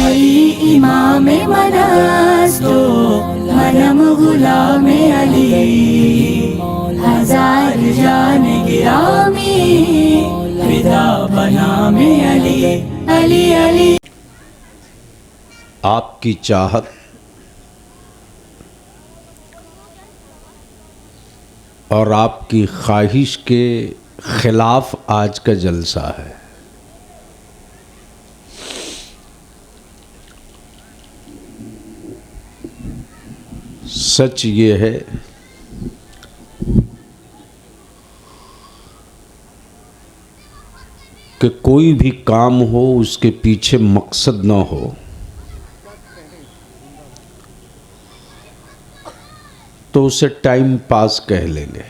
अली इमाम मनस्तो मनम गुलाम अली हजार जान गिरामी फिदा बनाम अली अली अली। आपकी चाहत और आपकी ख्वाहिश के खिलाफ आज का जलसा है। सच ये है कि कोई भी काम हो उसके पीछे मकसद ना हो तो उसे टाइम पास कह लेंगे।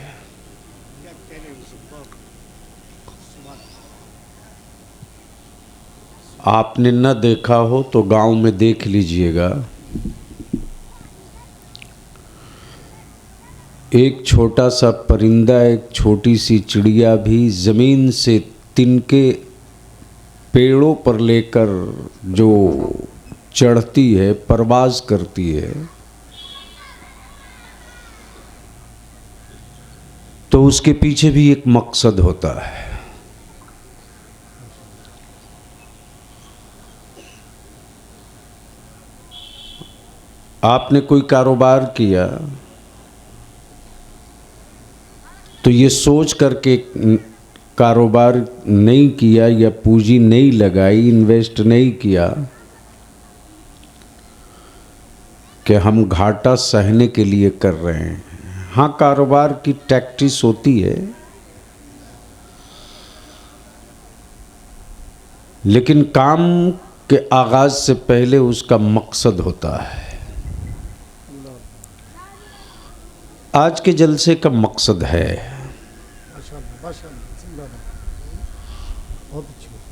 आपने न देखा हो तो गांव में देख लीजिएगा, एक छोटा सा परिंदा, एक छोटी सी चिड़िया भी ज़मीन से तिनके पेड़ों पर लेकर जो चढ़ती है, परवाज़ करती है, तो उसके पीछे भी एक मकसद होता है। आपने कोई कारोबार किया तो ये सोच करके कारोबार नहीं किया या पूंजी नहीं लगाई, इन्वेस्ट नहीं किया कि हम घाटा सहने के लिए कर रहे हैं। हाँ, कारोबार की टैक्टिस होती है, लेकिन काम के आगाज से पहले उसका मकसद होता है। आज के जलसे का मकसद है,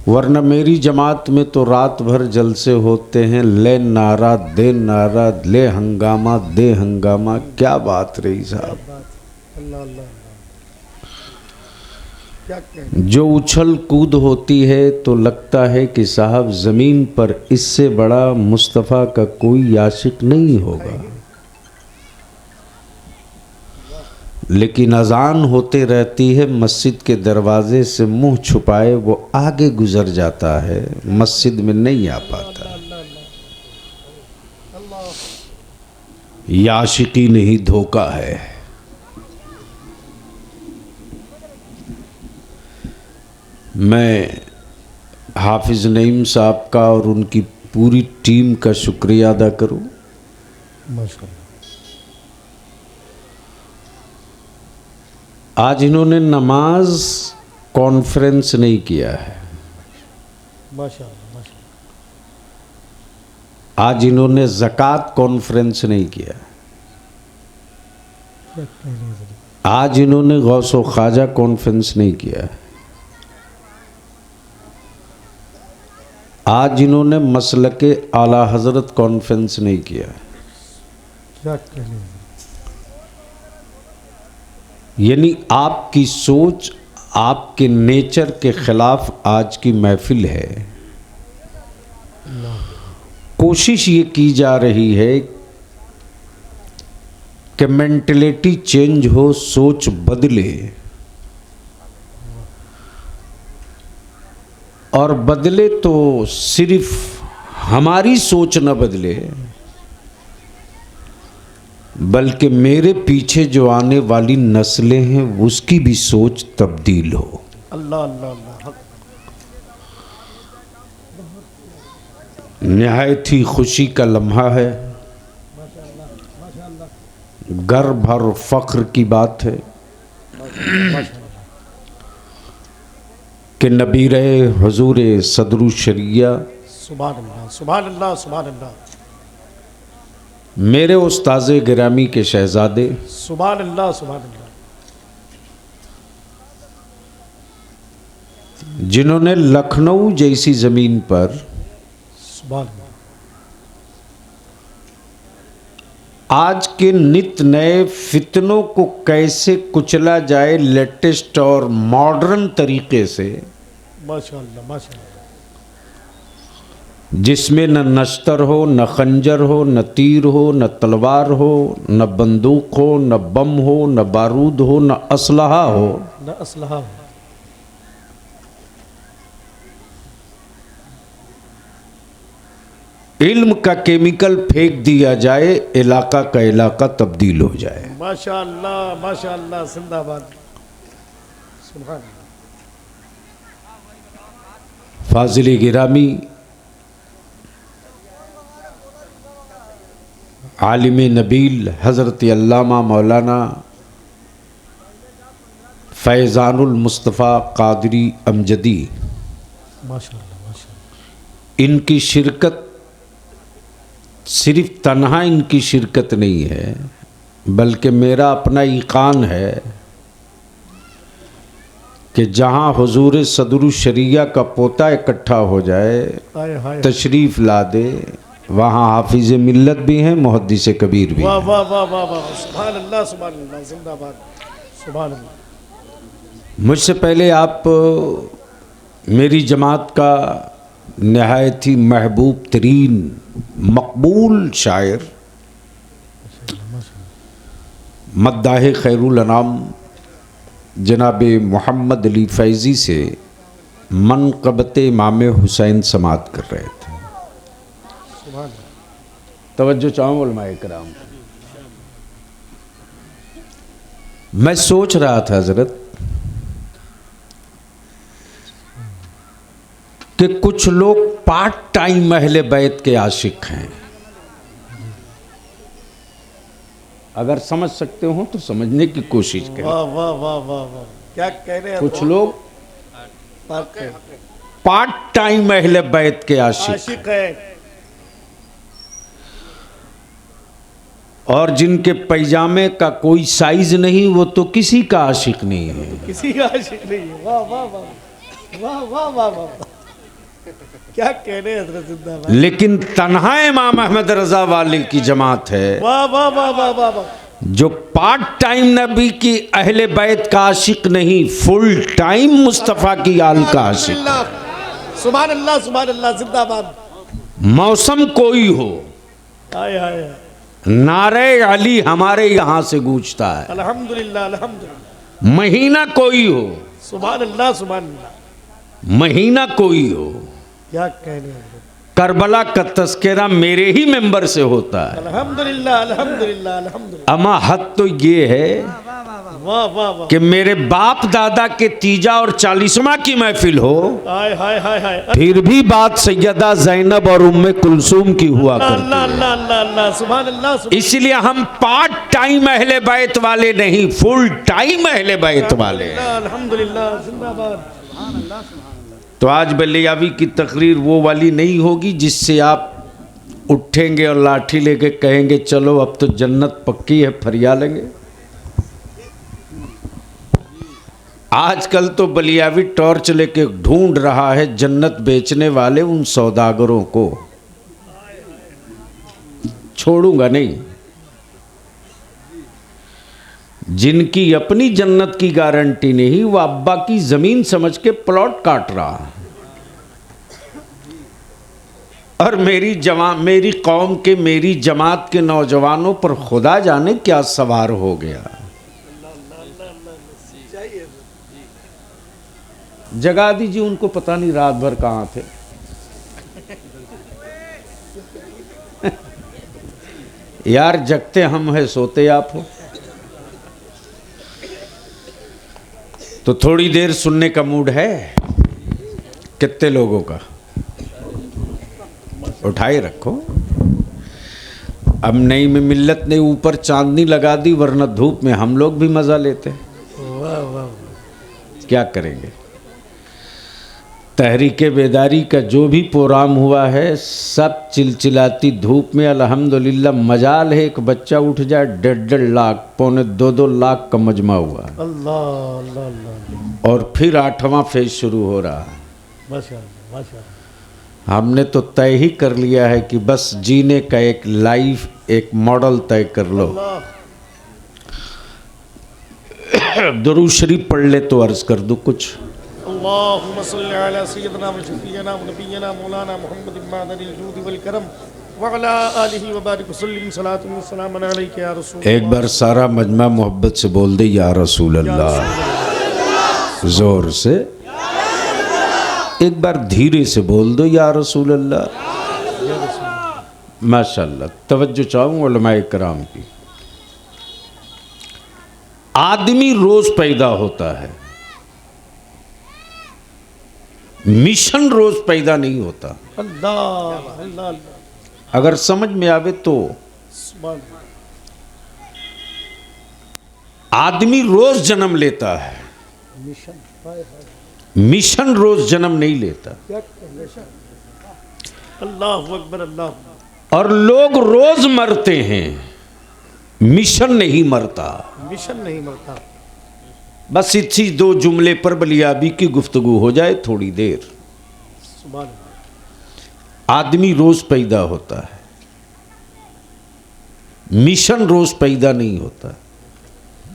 वरना मेरी जमात में तो रात भर जलसे होते हैं, ले नारा दे नारा, ले हंगामा दे हंगामा। क्या बात रही साहब, जो उछल कूद होती है तो लगता है कि साहब ज़मीन पर इससे बड़ा मुस्तफ़ा का कोई आशिक नहीं होगा। लेकिन अजान होते रहती है, मस्जिद के दरवाजे से मुंह छुपाए वो आगे गुजर जाता है, मस्जिद में नहीं आ पाता। ये आशिकी नहीं, धोखा है। मैं हाफिज नईम साहब का और उनकी पूरी टीम का शुक्रिया अदा करूं। आज इन्होंने नमाज कॉन्फ्रेंस नहीं किया है, आज इन्होंने ज़कात कॉन्फ्रेंस नहीं किया, आज इन्होंने गौसो ख्वाजा कॉन्फ्रेंस नहीं किया, आज इन्होंने मसलके आला हजरत कॉन्फ्रेंस नहीं किया। यानी आपकी सोच, आपके नेचर के खिलाफ आज की महफिल है। कोशिश ये की जा रही है कि मेंटलिटी चेंज हो, सोच बदले, और बदले तो सिर्फ हमारी सोच न बदले, बल्कि मेरे पीछे जो आने वाली नस्लें हैं उसकी भी सोच तब्दील हो। अल्लाह अल्लाह अल्लाह। निहायत ही खुशी का लम्हा है, गर्व और फख्र की बात है कि नबीर हुजूर सदरुल शरिया सुभान अल्लाह सुभान अल्लाह सुभान अल्लाह, मेरे उस्ताज़े गिरामी के शहजादे सुभान अल्लाह सुभान अल्लाह, जिन्होंने लखनऊ जैसी ज़मीन पर सुभान अल्लाह, आज के नित नए फितनों को कैसे कुचला जाए लेटेस्ट और मॉडर्न तरीके से, माशाअल्लाह माशाअल्लाह, जिसमें न नश्तर हो, न खंजर हो, न तीर हो, न तलवार हो, न बंदूक हो, न बम हो, न बारूद हो, न असलहा हो, न असलहा हो। इल्म का केमिकल फेंक दिया जाए, इलाका का इलाका तब्दील हो जाए। माशाअल्लाह जिंदाबाद। सुभान अल्लाह। फाजिल गिरामी, आलिम नबील हज़रत अल्लामा मौलाना फैज़ानुल मुस्तफ़ा क़ादरी अमजदी, माशाअल्लाह। इनकी शिरकत सिर्फ तन्हा इनकी शिरकत नहीं है, बल्कि मेरा अपना ईकान है कि जहाँ हुजूर सदरुल शरिया का पोता इकट्ठा हो जाए, तशरीफ़ ला दे, वहाँ हाफिज़ मिल्लत भी हैं, मुहद्दिस कबीर भी। वाह वाह वाह वाह वाह। सुभान अल्लाह जिंदाबाद। सुभान अल्लाह। मुझसे पहले आप मेरी जमात का नहायत ही महबूब तरीन मकबूल शायर मद्दाह खैरुल अनाम जनाब मोहम्मद अली फैज़ी से मनक़बत इमाम हुसैन समात कर रहे थे। तवज्जो चाहूँ उलमाए किराम, मैं सोच रहा था हज़रत कि कुछ लोग पार्ट टाइम अहले बैत के आशिक हैं। अगर समझ सकते हो तो समझने की कोशिश करें। वाह वाह वाह वाह वाह। क्या कह रहे हैं? कुछ लोग पार्ट टाइम अहले बैत के आशिक है, और जिनके पैजामे का कोई साइज नहीं, वो तो किसी का आशिक नहीं है। किसी का आशिक नहीं है। वाह वाह वाह वाह वाह वाह वाह। क्या कह रहे हैं हज़रत जिंदाबाद। लेकिन तन्हा इमाम अहमद रजा वाले की जमात है, वाह वाह वाह वाह वाह वाह, जो पार्ट टाइम नबी की अहले बैत का आशिक नहीं, फुल टाइम मुस्तफ़ा की आल का आशिक। सुभान अल्लाह जिंदाबाद। मौसम कोई हो, हाय हाय, नारे अली हमारे यहाँ से गूंजता है। अल्हम्दुलिल्लाह अल्हम्दुलिल्लाह। महीना कोई हो, सुभान अल्लाह। महीना कोई हो, क्या कह रहे हैं? करबला का तस्करा मेरे ही मेंबर से होता है। अल्हम्दुलिल्लाह अल्हम्दुलिल्लाह अल्हम्दुलिल्लाह। अमा हद तो ये है वाह वाह वाह कि मेरे बाप दादा के तीजा और 40वां की महफिल हो, हाय हाय हाय हाय, फिर भी बात सैयदा ज़ैनब और उम्मे कुलसूम की हुआ करती अल्लाह अल्लाह अल्लाह अल्लाह। सुभान अल्लाह। इसलिए हम पार्ट टाइम अहले बैत वाले नहीं, फुल टाइम अहले बैत वाले हैं। अल्हम्दुलिल्लाह जिंदाबाद। तो आज बलियावी की तकरीर वो वाली नहीं होगी जिससे आप उठेंगे और लाठी लेके कहेंगे चलो अब तो जन्नत पक्की है, फरिया लेंगे। आजकल तो बलियावी टॉर्च लेके ढूंढ रहा है जन्नत बेचने वाले उन सौदागरों को। छोड़ूंगा नहीं। जिनकी अपनी जन्नत की गारंटी नहीं, वो अब्बा की जमीन समझ के प्लॉट काट रहा। और मेरी कौम के, मेरी जमात के नौजवानों पर खुदा जाने क्या सवार हो गया। जगा दीजिए उनको, पता नहीं रात भर कहाँ थे। यार जगते हम है, सोते आप हो। तो थोड़ी देर सुनने का मूड है कितने लोगों का? उठाए रखो। अब नई में मिल्लत ने ऊपर चांदनी लगा दी, वरना धूप में हम लोग भी मजा लेते। वाह वाह। क्या करेंगे? तहरीके बेदारी का जो भी प्रोग्राम हुआ है, सब चिलचिलाती धूप में अल्हम्दुलिल्लाह मजाल है एक बच्चा उठ जाए, 1.5 लाख पौने 2 लाख का मजमा हुआ। अल्लाह अल्लाह अल्लाह। और फिर 8वां फेज शुरू हो रहा। माशाअल्लाह माशाअल्लाह। हमने तो तय ही कर लिया है कि बस जीने का एक लाइफ, एक मॉडल तय कर लो। दुरूद शरीफ पढ़ ले तो अर्ज कर दूं कुछ। अल्लाहुम्मा सल्लि अला सय्यिदिना व शफीना व नबिय्यिना मौलाना मुहम्मद मदनिल जूद वल करम व अला आलिहि व बारिक वसल्लिम सलातु व सलाम अलैका या रसूल। एक बार सारा मजमा मोहब्बत से बोल दे या रसूल अल्लाह, जोर से। एक बार धीरे से बोल दो या रसूल अल्लाह। माशाअल्लाह। तवज्जो चाहूँ उलमाए कराम की। आदमी रोज पैदा होता है, मिशन रोज पैदा नहीं होता। अल्लाह अल्लाह अगर समझ में आवे तो सुभान आदमी रोज जन्म लेता है, मिशन। हाय हाय मिशन रोज जन्म नहीं लेता। क्या मिशन? अल्लाहु अकबर अल्लाह। और लोग रोज मरते हैं, मिशन नहीं मरता। मिशन नहीं मरता। बस इसी दो जुमले पर बलियाबी की गुफ्तगू हो जाए थोड़ी देर। सुभान आदमी रोज पैदा होता है, मिशन रोज पैदा नहीं होता।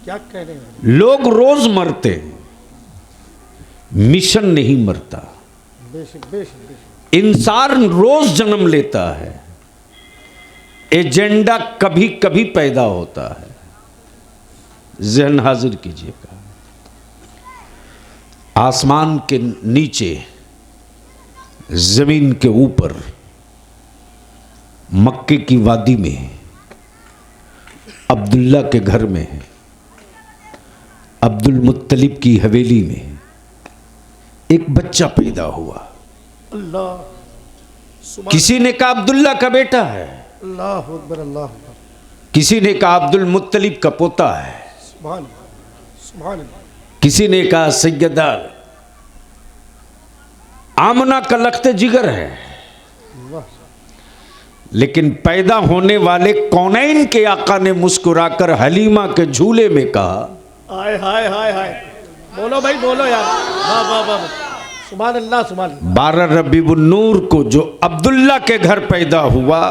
क्या कह रहे हैं? लोग रोज मरते हैं, मिशन नहीं मरता। बेशक बेशक बेशक। इंसान रोज जन्म लेता है, एजेंडा कभी कभी पैदा होता है। जहन हाजिर कीजिएगा। आसमान के नीचे, जमीन के ऊपर, मक्के की वादी में, अब्दुल्ला के घर में, अब्दुल मुत्तलिब की हवेली में एक बच्चा पैदा हुआ। अल्लाह सुभान किसी ने कहा अब्दुल्ला का बेटा है, अल्लाहु अकबर अल्लाह अकबर। किसी ने कहा अब्दुल मुत्तलिब का पोता है, सुभान सुभान किसी ने कहा सैयदा आमना का लख्त जिगर है। वाह। लेकिन पैदा होने वाले कौनैन के आका ने मुस्कुराकर हलीमा के झूले में कहा, हाय हाय हाय हाय। बोलो भाई बोलो यार। वाह वाह वाह। सुभान अल्लाह सुभान। 12 रबीउन नूर को जो अब्दुल्ला के घर पैदा हुआ,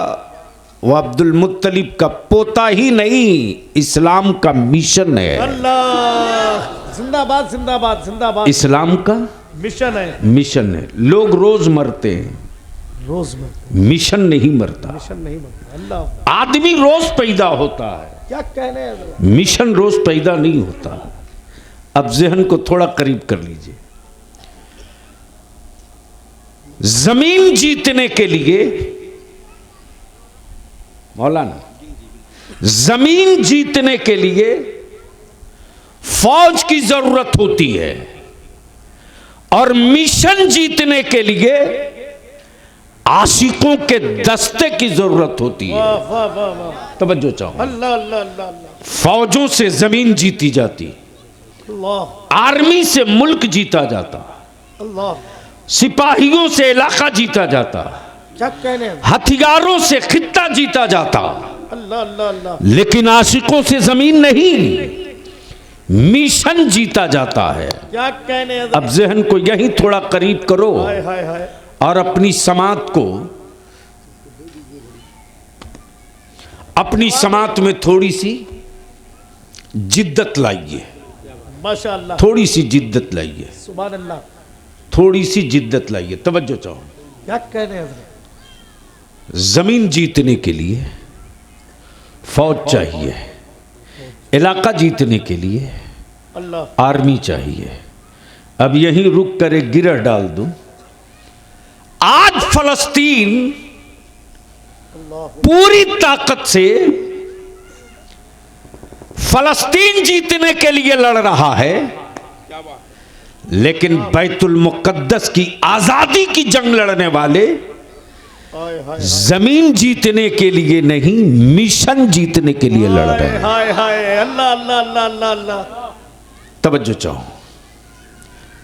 वो अब्दुल मुत्तलिब का पोता ही नहीं, इस्लाम का मिशन है। अल्लाह जिंदाबाद जिंदाबाद जिंदाबाद। इस्लाम का मिशन है। मिशन है। लोग रोज मरते हैं, रोज में मिशन नहीं मरता। मिशन नहीं मरता। अल्लाह आदमी रोज पैदा होता है, क्या कहने हैं? मिशन रोज पैदा नहीं होता। अब जहन को थोड़ा करीब कर लीजिए। जमीन जीतने के लिए मौलाना, जमीन जीतने के लिए फौज की जरूरत होती है, और मिशन जीतने के लिए आशिकों के दस्ते की जरूरत होती है। वाह वाह वाह वाह। तवज्जो चाहो। अल्लाह अल्लाह अल्लाह अल्लाह। फौजों से जमीन जीती जाती, अल्लाह आर्मी से मुल्क जीता जाता, अल्लाह। सिपाहियों से इलाका जीता जाता, क्या कहने हैं? हथियारों से खित्ता जीता जाता, अल्लाह अल्लाह अल्लाह। लेकिन आशिकों से जमीन नहीं, मिशन जीता जाता है। क्या कहने हैं? अब जहन को यही थोड़ा करीब करो हाय हाय हाय। और अपनी समात को, अपनी समात में थोड़ी सी जिद्दत लाइए, माशाअल्लाह। थोड़ी सी जिद्दत लाइए, सुभान अल्लाह। थोड़ी सी जिद्दत लाइए। तवज्जो चाहो। क्या कहने हैं? जमीन जीतने के लिए फौज चाहिए, इलाका जीतने के लिए अल्लाह आर्मी चाहिए। अब यहीं रुक कर एक गिरह डाल दूं। आज फलस्तीन पूरी ताकत से फलस्तीन जीतने के लिए लड़ रहा है, लेकिन बैतुल मुकद्दस की आजादी की जंग लड़ने वाले हाय हाय जमीन जीतने के लिए नहीं, मिशन जीतने के लिए लड़ रहे हैं। हाय हाय। अल्लाह अल्लाह अल्लाह अल्लाह अल्लाह। तवज्जो चाहो।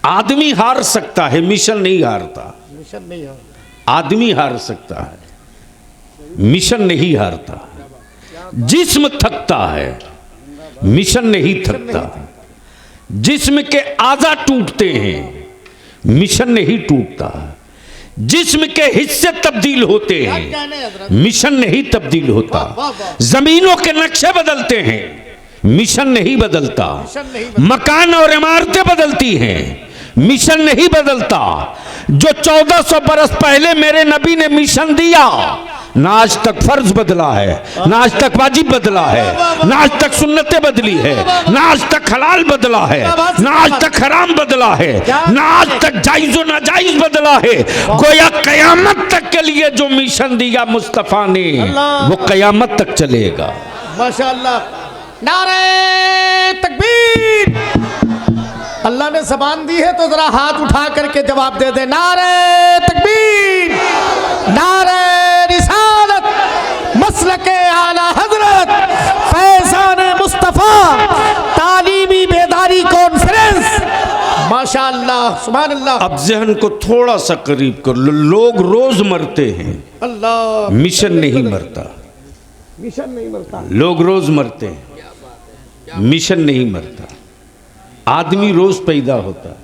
आदमी हार सकता है, मिशन नहीं हारता। मिशन नहीं है। आदमी हार सकता है, मिशन नहीं हारता। जिस्म थकता है, मिशन नहीं थकता। जिस्म के आज़ा टूटते हैं, मिशन नहीं टूटता। जिस्म के हिस्से तब्दील होते हैं, मिशन नहीं तब्दील होता। जमीनों के नक्शे बदलते हैं, मिशन नहीं बदलता। मकान और इमारतें बदलती हैं, मिशन नहीं बदलता। जो 1400 बरस पहले मेरे नबी ने मिशन दिया, ना आज तक फर्ज बदला है, ना आज तक वाजिब बदला है, ना आज तक सुन्नतें बदली है, ना आज तक हलाल बदला है, ना आज तक हराम बदला है, ना आज तक जायज और नाजायज बदला है। गोया कयामत तक के लिए जो मिशन दिया मुस्तफा ने, वो कयामत तक चलेगा। माशाअल्लाह, नारे तकबीर। अल्लाह ने ज़बान दी है तो जरा हाथ उठा करके जवाब दे दे, नारे तकबीर, नारे रिसालत, मसलके आला हजरत, फैज़ान मुस्तफ़ा, तालीमी बेदारी कॉन्फ्रेंस। माशाअल्लाह, सुभान अल्लाह। अब जहन को थोड़ा सा करीब कर लो। लोग रोज मरते हैं, अल्लाह, मिशन नहीं मरता। मिशन नहीं मरता। लोग रोज मरते हैं, मिशन नहीं मरता। आदमी रोज पैदा होता है,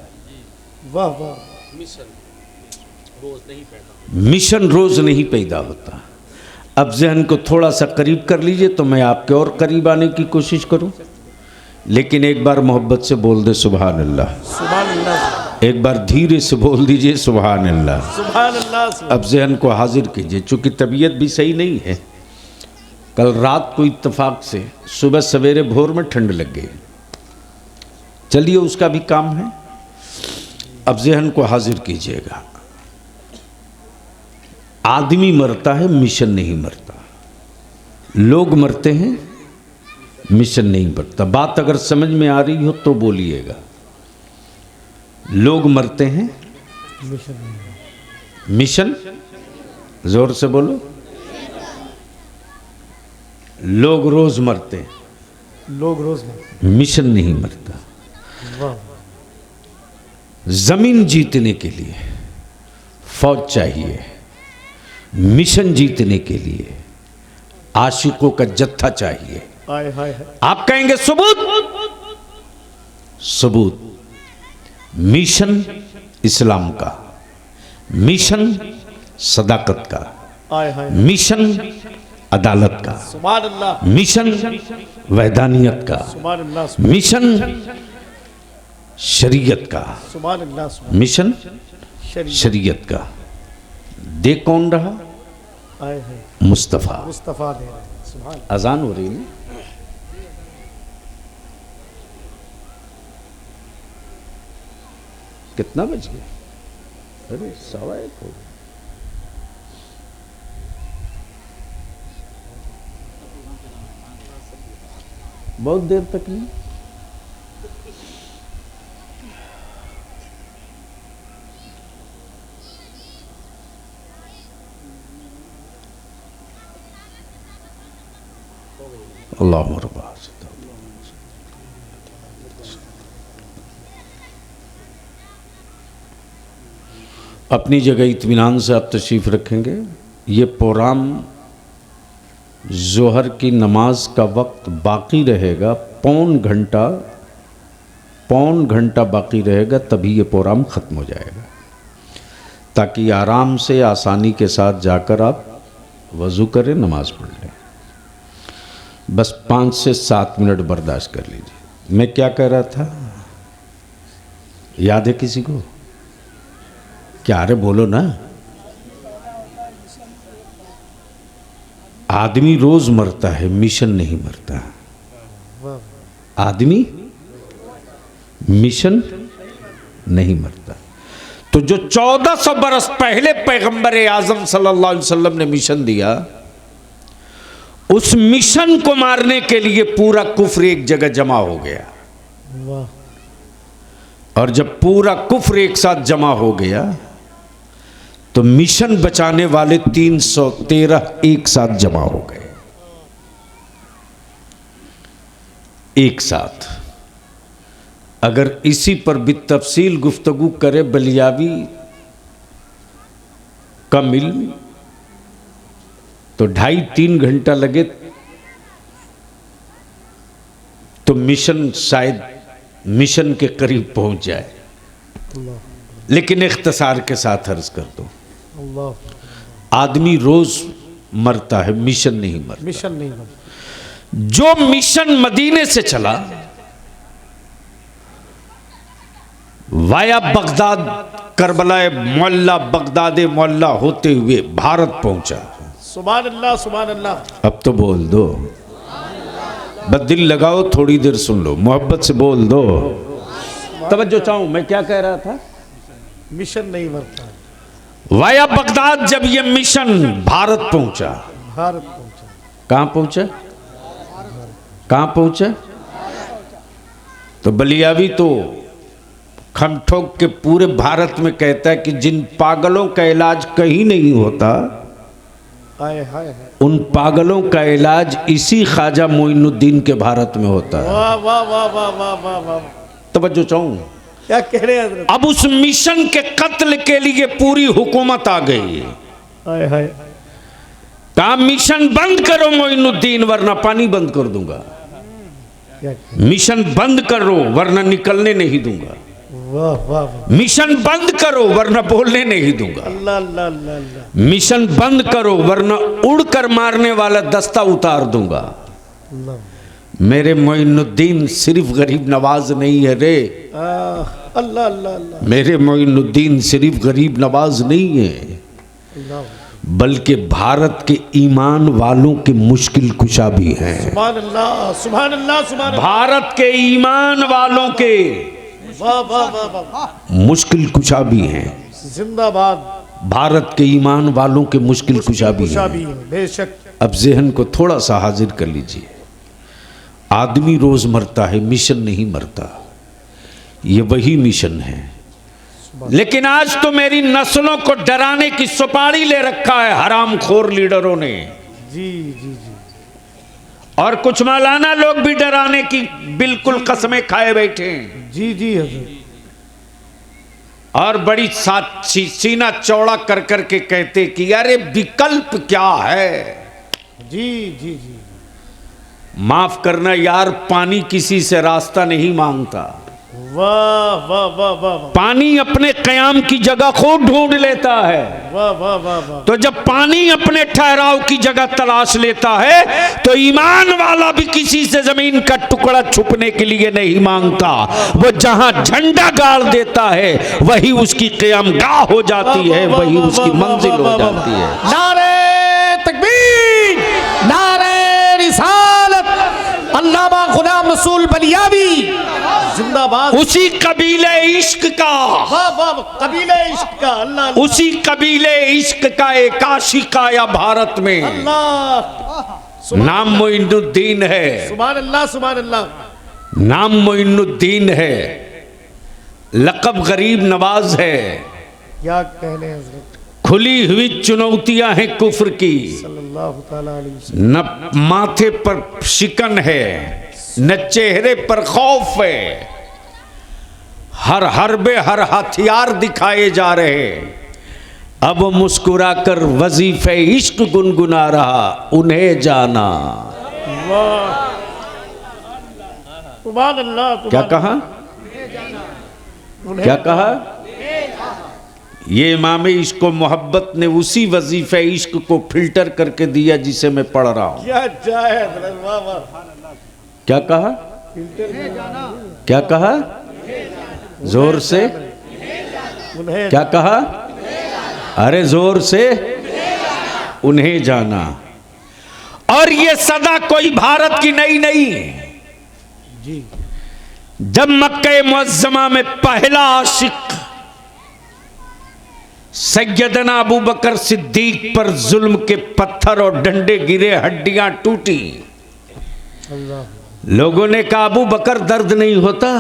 वाह वाह। मिशन रोज नहीं पैदा होता। अब जहन को थोड़ा सा करीब कर लीजिए तो मैं आपके और करीब आने की कोशिश करूं, लेकिन एक बार मोहब्बत से बोल दे सुभान अल्लाह। सुभान अल्लाह। एक बार धीरे से बोल दीजिए सुभान अल्लाह। सुभान अल्लाह। अब जहन को हाजिर कीजिए। चूंकि तबीयत भी सही नहीं है, कल रात को इत्तेफाक से सुबह सवेरे भोर में ठंड लग गई। चलिए उसका भी काम है। अब जहन को हाजिर कीजिएगा। आदमी मरता है, मिशन नहीं मरता। लोग मरते हैं, मिशन नहीं मरता। बात अगर समझ में आ रही हो तो बोलिएगा। लोग मरते हैं, मिशन, जोर से बोलो। लोग रोज मरते हैं, लोग रोज मरते। मिशन नहीं मरता। वाह। जमीन जीतने के लिए फौज चाहिए, मिशन जीतने के लिए आशिकों का जत्था चाहिए। हाय हाय हाय। आप कहेंगे सबूत, सबूत। मिशन इस्लाम का, मिशन सदाकत का, हाय हाय। मिशन अदालत का, सुभान अल्लाह। मिशन वैधानियत का, सुभान अल्लाह। मिशन शरीयत का, सुभान अल्लाह। मिशन शरीयत। शरीयत का। देख कौन रहा? हाय हाय। मुस्तफ़ा। मुस्तफ़ा दे रहे हैं। सुभान। अजान हो रही है ना? कितना बज गया? अरे 1:15 हो गया। बहुत देर तक नहीं। अल्लाह रब्बा। अपनी जगह इत्मीनान से आप तशरीफ़ रखेंगे। ये प्रोग्राम ज़ोहर की नमाज का वक्त बाकी रहेगा, पौन घंटा बाकी रहेगा, तभी ये प्रोग्राम ख़त्म हो जाएगा, ताकि आराम से आसानी के साथ जाकर आप वज़ू करें, नमाज पढ़ लें। बस 5 से 7 मिनट बर्दाश्त कर लीजिए। मैं क्या कह रहा था, याद है किसी को? क्या? अरे बोलो ना। आदमी रोज मरता है, मिशन नहीं मरता। आदमी मिशन नहीं मरता। तो जो 1400 बरस पहले पैगंबर आजम सल्लल्लाहु अलैहि वसल्लम ने मिशन दिया, उस मिशन को मारने के लिए पूरा कुफ्र एक जगह जमा हो गया। और जब पूरा कुफ्र एक साथ जमा हो गया तो मिशन बचाने वाले 313 एक साथ जमा हो गए। एक साथ। अगर इसी पर भी तफसील गुफ्तगू करे बलियावी कम इल्म, तो 2.5-3 घंटा लगे तो मिशन शायद मिशन के करीब पहुंच जाए। लेकिन इख्तिसार के साथ अर्ज कर दो, आदमी रोज मरता है, मिशन नहीं मरता। मिशन नहीं मरता। जो मिशन मदीने से चला वाया बगदाद करबला मोहल्ला बगदाद मोहल्ला होते हुए भारत पहुंचा। सुभान अल्लाह सुभान अल्लाह। अब तो बोल दो, बस दिल लगाओ, थोड़ी देर सुन लो, मोहब्बत से बोल दो। तवज्जो चाहूं, मैं क्या कह रहा था? मिशन नहीं मरता। वाया बगदाद जब ये मिशन भारत पहुंचा, भारत पहुंचा। कहां पहुंचा? कहां पहुंचा? तो बलियावी तो खम ठोक के पूरे भारत में कहता है कि जिन पागलों का इलाज कहीं नहीं होता, हाय हाय हाय, उन पागलों का इलाज इसी ख्वाजा मोइनुद्दीन के भारत में होता है। वाह वाह वाह वाह वाह वाह वाह। तवज्जो चाहूं, क्या कह रहे हैं हजरत? अब उस मिशन के कत्ल के लिए पूरी हुकूमत आ गई। हाय हाय। कहा मिशन बंद करो मोइनुद्दीन, वरना पानी बंद कर दूंगा। क्या? मिशन बंद करो वरना निकलने नहीं दूंगा। वाह वाह वाह। मिशन बंद करो वरना बोलने नहीं दूंगा। अल्लाह अल्लाह अल्लाह अल्लाह। मिशन बंद करो वरना उड़कर मारने वाला दस्ता उतार दूंगा। अल्लाह। मेरे मोइनुद्दीन सिर्फ गरीब नवाज नहीं है रे। अल्लाह अल्लाह अल्लाह। मेरे मोइनुद्दीन सिर्फ गरीब नवाज नहीं है, अल्लाह। बल्कि भारत के ईमान वालों के मुश्किल कुशा भी हैं। सुभान अल्लाह सुभान अल्लाह सुभान अल्लाह। भारत के ईमान वालों के वाह वाह वाह वाह। मुश्किल कुशा भी हैं। जिंदाबाद। भारत के ईमान वालों के मुश्किल कुशा भी कुशा हैं। भी है, बेशक। अब जहन को थोड़ा सा हाजिर कर लीजिए। आदमी रोज मरता है, मिशन नहीं मरता। ये वही मिशन है, लेकिन आज तो मेरी नस्लों को डराने की सुपारी ले रखा है हरामखोर लीडरों ने। जी जी जी। और कुछ मौलाना लोग भी डराने की बिल्कुल कसमें खाए बैठे हैं। जी जी हजरत। और बड़ी सीना चौड़ा कर करके कहते कि अरे विकल्प क्या है। जी जी जी। माफ करना यार, पानी किसी से रास्ता नहीं मांगता। वाह वाह वाह वाह। पानी अपने कयाम की जगह खुद ढूंढ लेता है। वाह वाह वाह वाह। तो जब पानी अपने ठहराव की जगह तलाश लेता है, तो ईमान वाला भी किसी से जमीन का टुकड़ा छुपने के लिए नहीं मांगता। वो जहां झंडा गाड़ देता है वही उसकी क़याम गाह हो जाती है, वही उसकी मंजिल हो जाती है। नारे तकबीर, नारे रिसालत, अल्लामा गुलाम रसूल बलियावी जिंदाबाद। उसी कबीले इश्क का, वाह वाह, कबीले इश्क का। अल्लाह। उसी कबीले इश्क का एक आशिक आया भारत में। अल्लाह। नाम मोइनुद्दीन है। सुभान अल्लाह सुभान अल्लाह। नाम मोइनुद्दीन है, लक़ब गरीब नवाज है। क्या कहने हजरत। खुली हुई चुनौतियां हैं कुफ्र की। सल्लल्लाहु तआला अलैहि वसल्लम। न माथे पर शिकन है, न चेहरे पर खौफ है। हर हरबे हर हथियार दिखाए जा रहे। अब मुस्कुराकर वजीफे इश्क गुनगुना रहा, उन्हें जाना। वाह। सुभान अल्लाह। क्या कहा? क्या कहा? ये इमाम इश्क को मोहब्बत ने उसी वजीफे इश्क को फिल्टर करके दिया जिसे मैं पढ़ रहा हूं। क्या चाहे हजरत। वाह वाह। क्या कहा? क्या कहा? जोर से। उन्हें। क्या कहा? अरे जोर से। उन्हें जाना। और ये सदा कोई भारत की नई नहीं। जी। जब मक्के मुअज्जमा में पहला आशिक सैयदना अबू बकर सिद्दीक पर जुल्म के पत्थर और डंडे गिरे, हड्डियां टूटी। अल्लाह। लोगों ने कहा अबू बकर दर्द नहीं होता।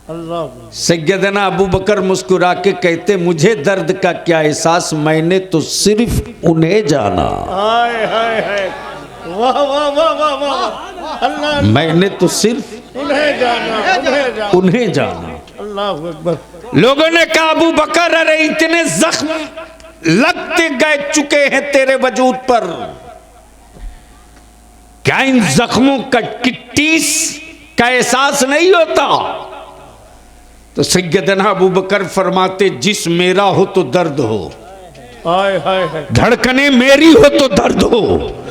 अल्लाह। सैयदना अबू बकर मुस्कुरा के कहते मुझे दर्द का क्या एहसास, मैंने तो सिर्फ उन्हें जाना। हाय हाय हाय। वाह वाह वाह वाह वाह। अल्लाह। मैंने तो सिर्फ उन्हें जाना, उन्हें जाना। उन्हें जाना। अल्लाह अकबर। लोगों ने कहा अबू बकर अरे इतने जख्म लगते गए चुके हैं तेरे वजूद पर, क्या इन जख्मों का टिस का एहसास नहीं होता? तो सैयदना अबू बकर फरमाते जिस मेरा हो तो दर्द हो, हाय हाय हाय। धड़कने मेरी हो तो दर्द हो,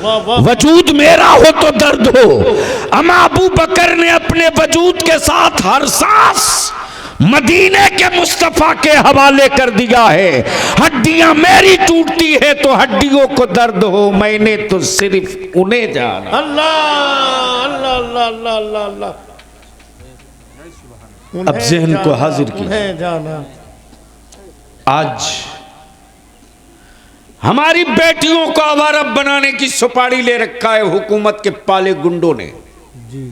वाह वाह। वजूद मेरा हो तो दर्द हो। अमा अबू बकर ने अपने वजूद के साथ हर सांस मदीने के मुस्तफा के हवाले कर दिया है। हड्डियां मेरी टूटती है तो हड्डियों को दर्द हो, मैंने तो सिर्फ उन्हें जाना। अल्लाह अल्लाह अल्लाह अल्लाह अल्लाह अल्लाह। अब ज़हन को हाजिर कीजिए। उन्हें जाना। आज हमारी बेटियों को आवारा बनाने की सुपारी ले रखा है हुकूमत के पाले गुंडों ने। जी।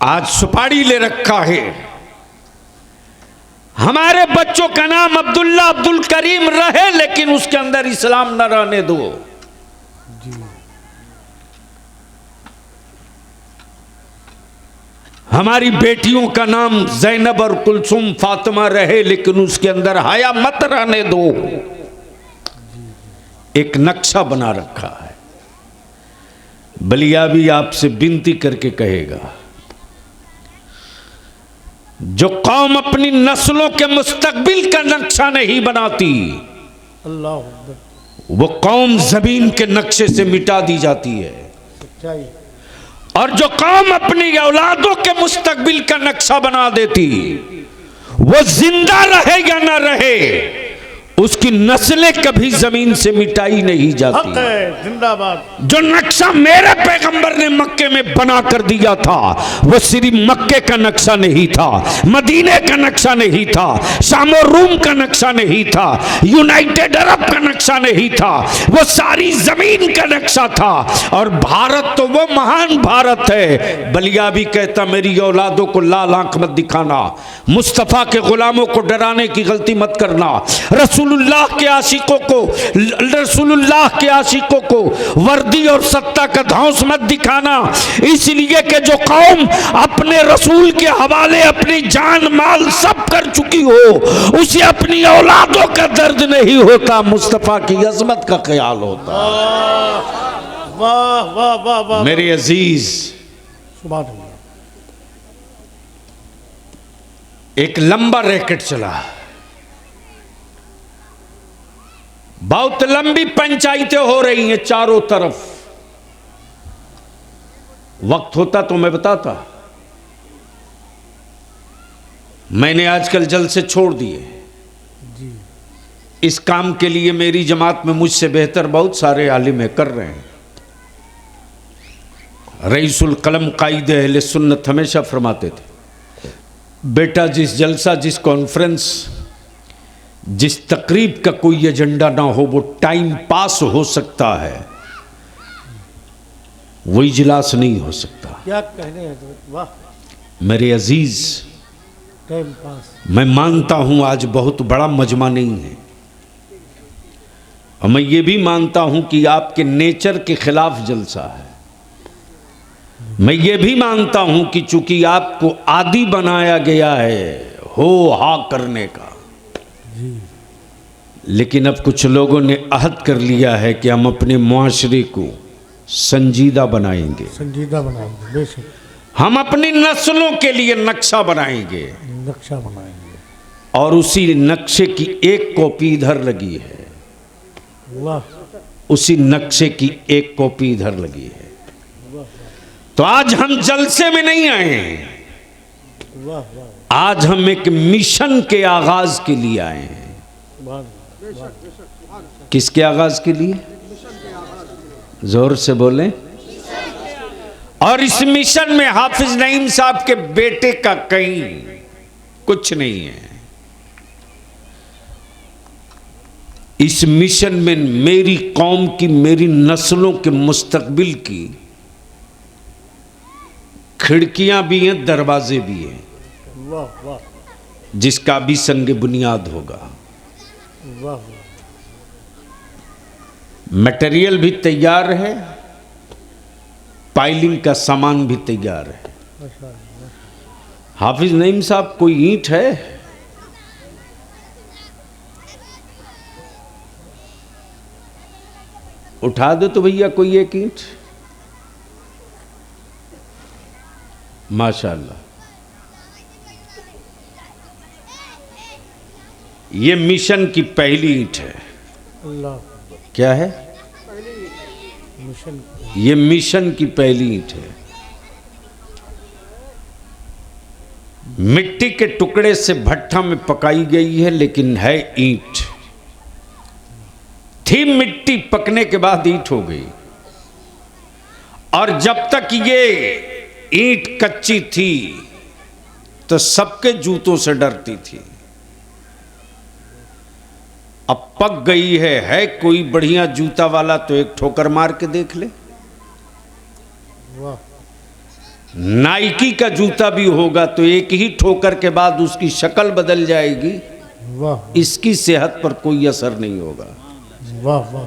आज सुपारी ले रखा है। हमारे बच्चों का नाम अब्दुल्ला अब्दुल करीम रहे, लेकिन उसके अंदर इस्लाम न रहने दो। जी। हमारी बेटियों का नाम जैनब और कुलसुम फातिमा रहे, लेकिन उसके अंदर हया मत रहने दो। एक नक्शा बना रखा है। बलियाबी आपसे विनती करके कहेगा, जो कौम अपनी नस्लों के मुस्तकबिल का नक्शा नहीं बनाती, अल्लाह अकबर। वो कौम जमीन के नक्शे से मिटा दी जाती है। सच्चाई। और जो कौम अपनी औलादों के मुस्तकबिल का नक्शा बना देती, वो जिंदा रहे या ना रहे, उसकी नस्लें कभी जमीन से मिटाई नहीं जाती। हक है, जिंदाबाद। जो नक्शा मेरे पैगंबर ने मक्के में बना कर दिया था, वो सिर्फ मक्के का नक्शा नहीं था, मदीने का नक्शा नहीं था, शाम और रूम का नक्शा नहीं था, यूनाइटेड अरब का नक्शा नहीं था, वो सारी जमीन का नक्शा था। और भारत तो वो महान भारत है। बलियाबी कहता, मेरी औलादों को लाल आंख मत दिखाना, मुस्तफा के गुलामों को डराने की गलती मत करना, रसूलुल्लाह के आशिकों को वर्दी और सत्ता का धौंस मत दिखाना, इसलिए कि जो कौम अपने रसूल के हवाले अपनी जान माल सब कर चुकी हो, उसे अपनी औलादों का दर्द नहीं होता, मुस्तफा की अजमत का ख्याल होता। वाह वाह वाह वाह। मेरे अजीज, सुभान अल्लाह। एक लंबा रैकेट चला, बहुत लंबी पंचायतें हो रही हैं चारों तरफ। वक्त होता तो मैं बताता, मैंने आजकल जलसे छोड़ दिए। इस काम के लिए मेरी जमात में मुझसे बेहतर बहुत सारे आलिम कर रहे हैं। रईसुल कलम कायदे अहले सुन्नत हमेशा फरमाते थे, बेटा जिस जलसा, जिस कॉन्फ्रेंस, जिस तकरीब का कोई एजेंडा ना हो, वो टाइम पास हो सकता है, वो इजलास नहीं हो सकता। क्या कहने हैं, वाह। मेरे अजीज, टाइम पास। मैं मानता हूं आज बहुत बड़ा मजमा नहीं है, और मैं ये भी मानता हूं कि आपके नेचर के खिलाफ जलसा है। मैं ये भी मानता हूं कि चूंकि आपको आदी बनाया गया है हो हा करने का, लेकिन अब कुछ लोगों ने अहद कर लिया है कि हम अपने मुआशरे को संजीदा बनाएंगे, संजीदा बनाएंगे, बेशक। हम अपनी नस्लों के लिए नक्शा बनाएंगे, नक्शा बनाएंगे, और उसी नक्शे की एक कॉपी इधर लगी है, वाह। उसी नक्शे की एक कॉपी इधर लगी है। तो आज हम जलसे में नहीं आए हैं, वाह वाह। आज हम एक मिशन के आगाज के लिए आए हैं। किसके आगाज के लिए? जोर से बोलें। और इस मिशन में हाफिज नईम साहब के बेटे का कहीं कुछ नहीं है। इस मिशन में मेरी कौम की, मेरी नस्लों के मुस्तकबिल की खिड़कियां भी हैं, दरवाजे भी हैं, वाह वाह, जिसका भी संग बुनियाद होगा। वाह। मटेरियल भी तैयार है, पाइलिंग का सामान भी तैयार है। हाफिज नईम साहब, कोई ईंट है? उठा दो तो भैया कोई एक ईंट। माशाअल्लाह, ये मिशन की पहली ईंट है। अल्लाह। क्या है? मिशन। ये मिशन की पहली ईंट है। मिट्टी के टुकड़े से भट्ठा में पकाई गई है, लेकिन है ईंट। थी मिट्टी, पकने के बाद ईंट हो गई। और जब तक ये ईंट कच्ची थी तो सबके जूतों से डरती थी। अब पक गई है कोई बढ़िया जूता वाला तो एक ठोकर मार के देख ले। वाह नाइकी का जूता भी होगा तो एक ही ठोकर के बाद उसकी शक्ल बदल जाएगी। वाह इसकी सेहत पर कोई असर नहीं होगा। वाह वाह।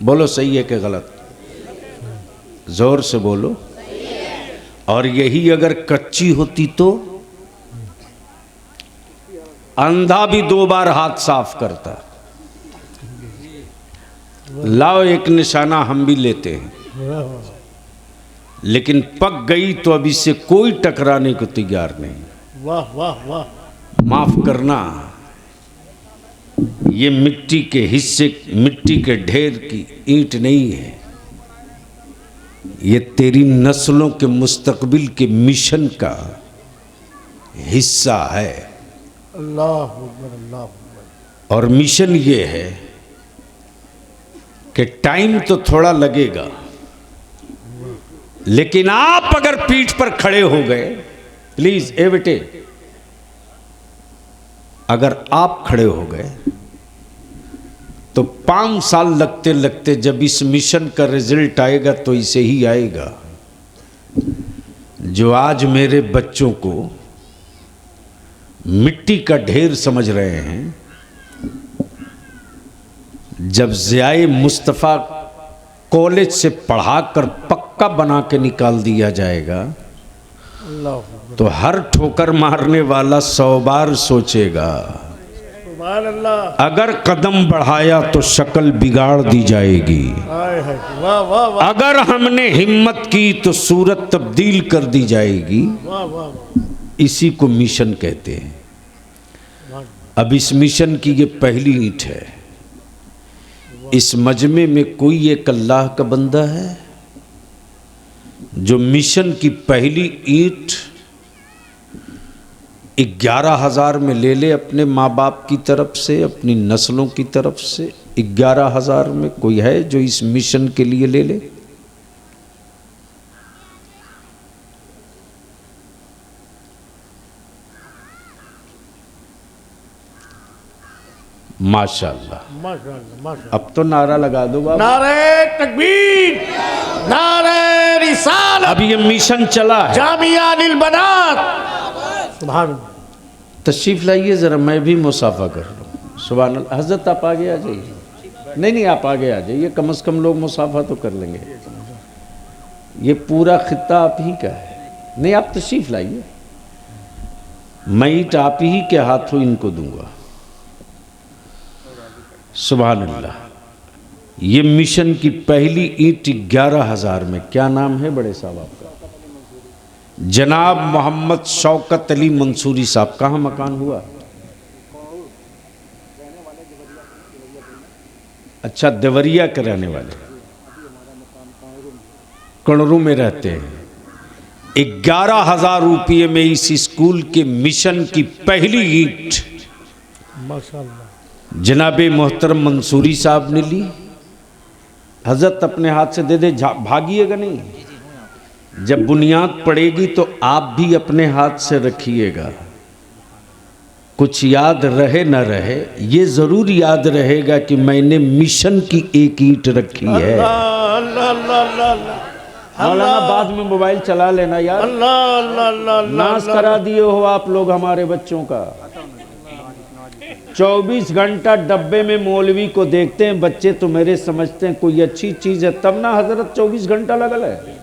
बोलो सही है कि गलत? जोर से बोलो। और यही अगर कच्ची होती तो अंधा भी 2 बार हाथ साफ करता। लाओ एक निशाना हम भी लेते हैं। वाह वाह लेकिन पक गई तो अब इससे कोई टकराने को तैयार नहीं। वाह वाह वाह। माफ करना, ये मिट्टी के हिस्से, मिट्टी के ढेर की ईंट नहीं है। ये तेरी नस्लों के मुस्तकबिल के मिशन का हिस्सा है। अल्लाह अकबर अल्लाह अकबर। और मिशन ये है कि टाइम तो थोड़ा लगेगा, लेकिन आप अगर पीठ पर खड़े हो गए, प्लीज ए बेटे, अगर आप खड़े हो गए तो 5 साल लगते लगते जब इस मिशन का रिजल्ट आएगा तो इसे ही आएगा। जो आज मेरे बच्चों को मिट्टी का ढेर समझ रहे हैं, जब ज़ियाए मुस्तफ़ा कॉलेज से पढ़ाकर पक्का बना के निकाल दिया जाएगा तो हर ठोकर मारने वाला 100 बार सोचेगा। सुभान अल्लाह। अगर कदम बढ़ाया तो शक्ल बिगाड़ दी जाएगी। हाय हाय वाह वाह वाह। अगर हमने हिम्मत की तो सूरत तब्दील कर दी जाएगी। वाह वाह वाह। इसी को मिशन कहते हैं। अब इस मिशन की ये पहली ईंट है। इस मजमे में कोई एक अल्लाह का बंदा है जो मिशन की पहली ईंट 11,000 में ले ले, अपने माँ बाप की तरफ से, अपनी नस्लों की तरफ से। 11,000 में कोई है जो इस मिशन के लिए ले ले? माशाअल्लाह माशाअल्लाह माशाअल्लाह। अब तो नारा लगा दो बाबा। नारे तकबीर, नारे रिसालत। अब ये मिशन चला है। जामिया अनिल बनात। सुभान अल्लाह। तशरीफ लाइए ज़रा, मैं भी मुसाफा कर लूँ। सुभान अल्लाह। हज़रत आप आगे आ जाइए। नहीं आप आगे आ जाइए, कम से कम लोग मुसाफा तो कर लेंगे। ये पूरा खित्ता आप ही का है। नहीं आप तशरीफ लाइए, मैं ईंट आप ही के हाथों इनको दूंगा। सुभान अल्लाह। ये मिशन की पहली ईंट 11,000 में। क्या नाम है बड़े साहब आपका? जनाब मोहम्मद शौकत अली मंसूरी साहब। कहाँ मकान हुआ? अच्छा, देवरिया के रहने वाले, कणरू में रहते हैं। 11,000 रुपये में इस स्कूल के मिशन की पहली ईंट माशाअल्लाह। जनाबे मोहतरम मंसूरी साहब ने ली। हजरत अपने हाथ से दे दे, भागिएगा नहीं। जब बुनियाद पड़ेगी तो आप भी अपने हाथ से रखिएगा। कुछ याद रहे न रहे, ये जरूर याद रहेगा कि मैंने मिशन की एक ईंट रखी है। अल्लाह अल्लाह अल्लाह। मौलाना बाद में मोबाइल चला लेना यार। अल्लाह अल्लाह अल्लाह। नाश करा दिए हो आप लोग हमारे बच्चों का। 24 घंटा डब्बे में मौलवी को देखते हैं बच्चे, तो मेरे समझते हैं कोई अच्छी चीज है, तब ना हजरत 24 घंटा लगल है।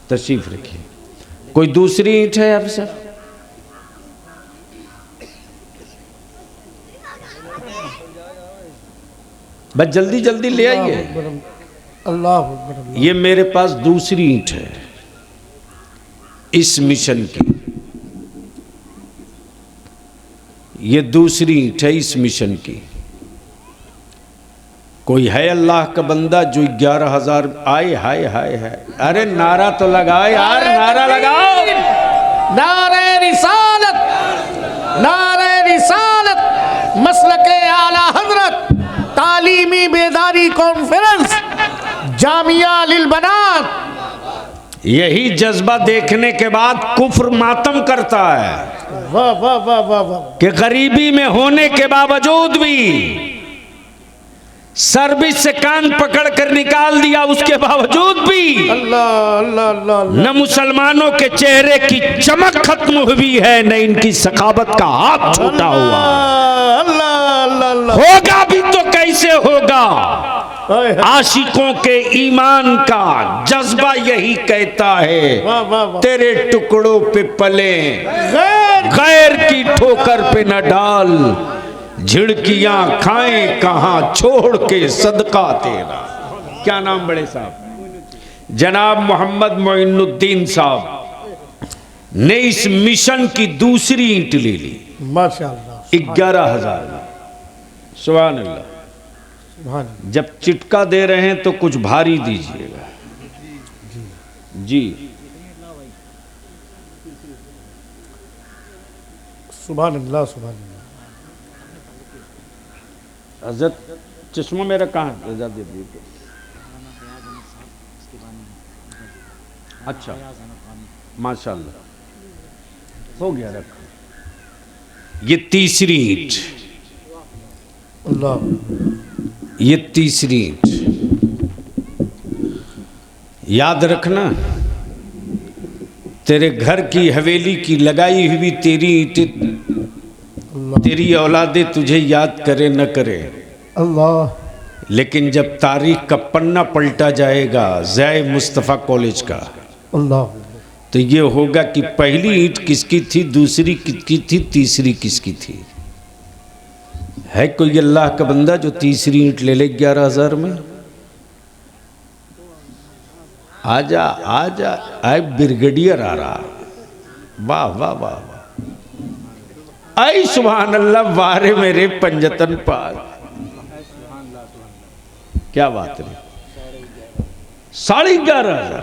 तशरीफ रखिए। कोई दूसरी ईंट है आप सर? बस जल्दी जल्दी ले आइए। अल्लाह अकबर। ये मेरे पास दूसरी ईंट है इस मिशन की। ये दूसरी ईंट है इस मिशन की। कोई है अल्लाह का बंदा जो 11,000 आए? हाय हाय हाय, अरे नारा तो लगाओ यार, नारा लगाओ। नारे रिसालत, नारे रिसालत, मसलके आला हजरत, तालीमी बेदारी कॉन्फ्रेंस, जामिया लिल बनात। यही जज्बा देखने के बाद कुफ्र मातम करता है वाह वाह वाह वाह वाह। कि गरीबी में होने के बावजूद भी सर्विस से कान पकड़ कर निकाल दिया, उसके बावजूद भी अल्लाह अल्लाह अल्लाह अल्लाह। न मुसलमानों के चेहरे की चमक खत्म हुई है, न इनकी सखावत का हाथ छूटा हुआ। अल्लाह अल्लाह अल्लाह। होगा भी तो कैसे होगा? आशिकों के ईमान का जज्बा यही कहता है, वाह वाह वाह। तेरे टुकड़ों पे पले, गैर गैर की ठोकर पे न डाल, झिड़कियां खाएं कहां छोड़ के सदका तेरा। क्या नाम बड़े साहब? जनाब मोहम्मद मोइनुद्दीन साहब ने इस मिशन की दूसरी ईंट ले ली माशाअल्लाह। 11,000। सुभान अल्लाह। जब चिटका दे रहे हैं तो कुछ भारी दीजिएगा जी। सुभान अल्लाह सुभान अल्लाह। हजरत चश्मा मेरा कहाँ है? अच्छा माशाल्लाह हो गया, रखो। ये तीसरी ईंट, अल्लाह। ये तीसरी ईंट याद रखना, तेरे घर की हवेली की लगाई हुई तेरी ईंटें, तेरी औलादे तुझे याद करे न करे, अल्लाह। लेकिन जब तारीख का पन्ना पलटा जाएगा ज़ाय मुस्तफ़ा कॉलेज का, अल्लाह, तो ये होगा कि पहली ईंट किसकी थी, दूसरी किसकी थी, तीसरी किसकी थी। है कोई अल्लाह का बंदा जो तीसरी ईंट ले ले 11,000 में? आजा आजा, आए ब्रिगेडियर आ रहा। वाह वाह वाह वाह, आई सुभान अल्लाह, वारे मेरे पंजतन पाक। क्या बात है, 11,500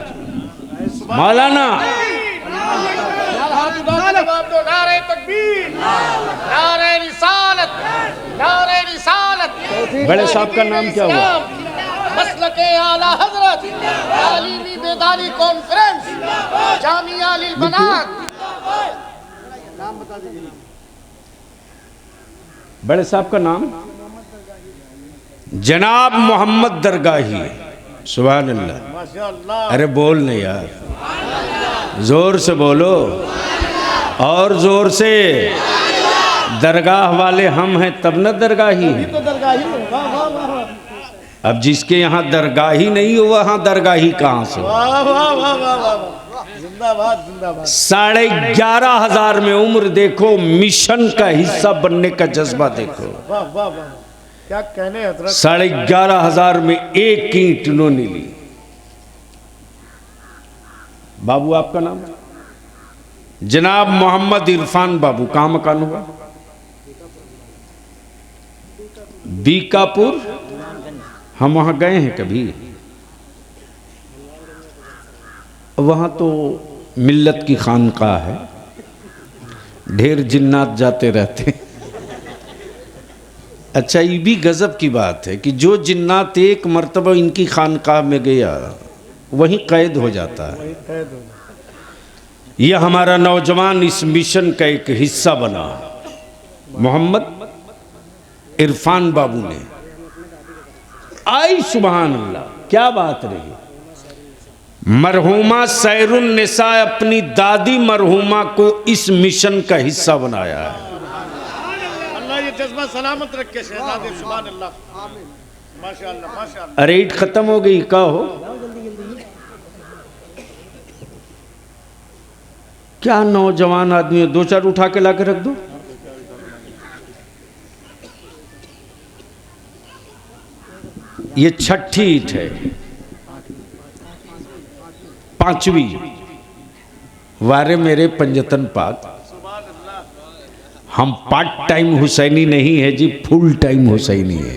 मौलाना। नारे तकबीर, नारे रिसालत, नारे रिसालत। बड़े साहब का नाम क्या हुआ? मसलके आला हजरत, तालीमी बेदारी कॉन्फ्रेंस, जामिया लिल बनात। बड़े साहब का नाम जनाब मोहम्मद दरगाही। सुभान अल्लाह। माशाअल्लाह। अरे बोल नहीं यार, जोर से बोलो, और जोर से। दरगाह वाले हम हैं तब न दरगाही हैं। तो दरगाही है। वाह वाह वाह। अब जिसके यहाँ दरगाही नहीं हो वहाँ दरगाही कहाँ से? वाह वाह वाह वाह वाह। जिंदाबाद जिंदाबाद। 11,500 में उम्र देखो, मिशन का हिस्सा बनने का जज्बा देखो। वाह वाह वाह, क्या कहने हजरत। 11,500 में एक ईंट उन्होंने ली। बाबू आपका नाम? जनाब मोहम्मद इरफान बाबू। कहाँ मकान हुआ? बीकापुर। हम वहाँ गए हैं कभी? वहाँ तो मिल्लत की खानकाह है, ढेर जिन्नात जाते रहते हैं। अच्छा, ये भी गजब की बात है कि जो जिन्नात एक मर्तबा इनकी खानकाह में गया वहीं कैद हो जाता है। यह हमारा नौजवान इस मिशन का एक हिस्सा बना। मोहम्मद इरफान बाबू ने आई, सुभान अल्लाह, क्या बात रही। मरहुमा सैरुन निसा अपनी दादी मरहुमा को इस मिशन का हिस्सा बनाया है। अल्लाह ये जज्बा सलामत रखे शहजादे। सुभान अल्लाह। माशाअल्लाह माशाअल्लाह। अरे ईट खत्म हो गई का हो? क्या नौजवान आदमी है, 2-4 उठा के लाके रख दो। ये छठी ईट है, 5वीं। वारे मेरे पंजतन पाक, हम पार्ट टाइम हुसैनी नहीं है जी, फुल टाइम हुसैनी है।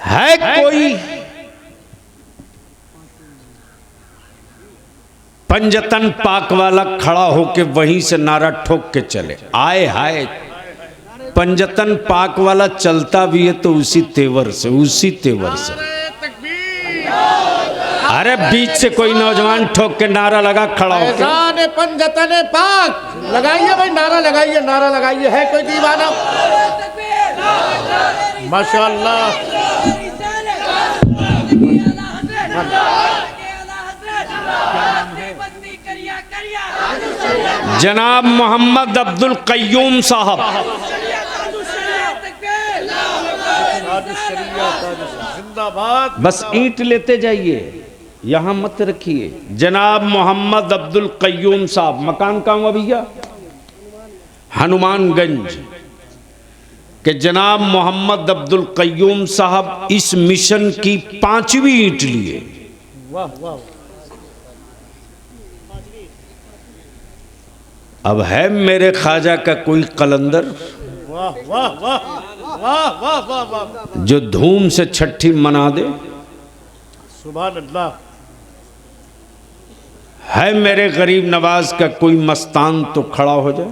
है कोई पंजतन पाक वाला खड़ा होके वहीं से नारा ठोक के चले, आए हाय। पंजतन पाक वाला चलता भी है तो उसी तेवर से, उसी तेवर से। अरे बीच से कोई नौजवान ठोक के नारा लगा खड़ा होके, पंजतन पाक लगाइए भाई, नारा लगाइए, नारा लगाइए। है कोई दीवाना? माशाअल्लाह। जनाब मोहम्मद अब्दुल कय्यूम साहब, जिंदाबाद। बस ईंट लेते जाइए, यहां मत रखिए। जनाब मोहम्मद अब्दुल कय्यूम साहब, मकान कहाँ हुआ भैया? हनुमानगंज के जनाब मोहम्मद अब्दुल कय्यूम साहब इस मिशन की 5वीं ईंट लिए। वाह वाह। अब है मेरे ख्वाजा का कोई कलंदर वाह वाह वाह वाह वाह वाह वाह, जो धूम से छठी मना दे? सुभान अल्लाह। है मेरे गरीब नवाज का कोई मस्तान तो खड़ा हो जाए?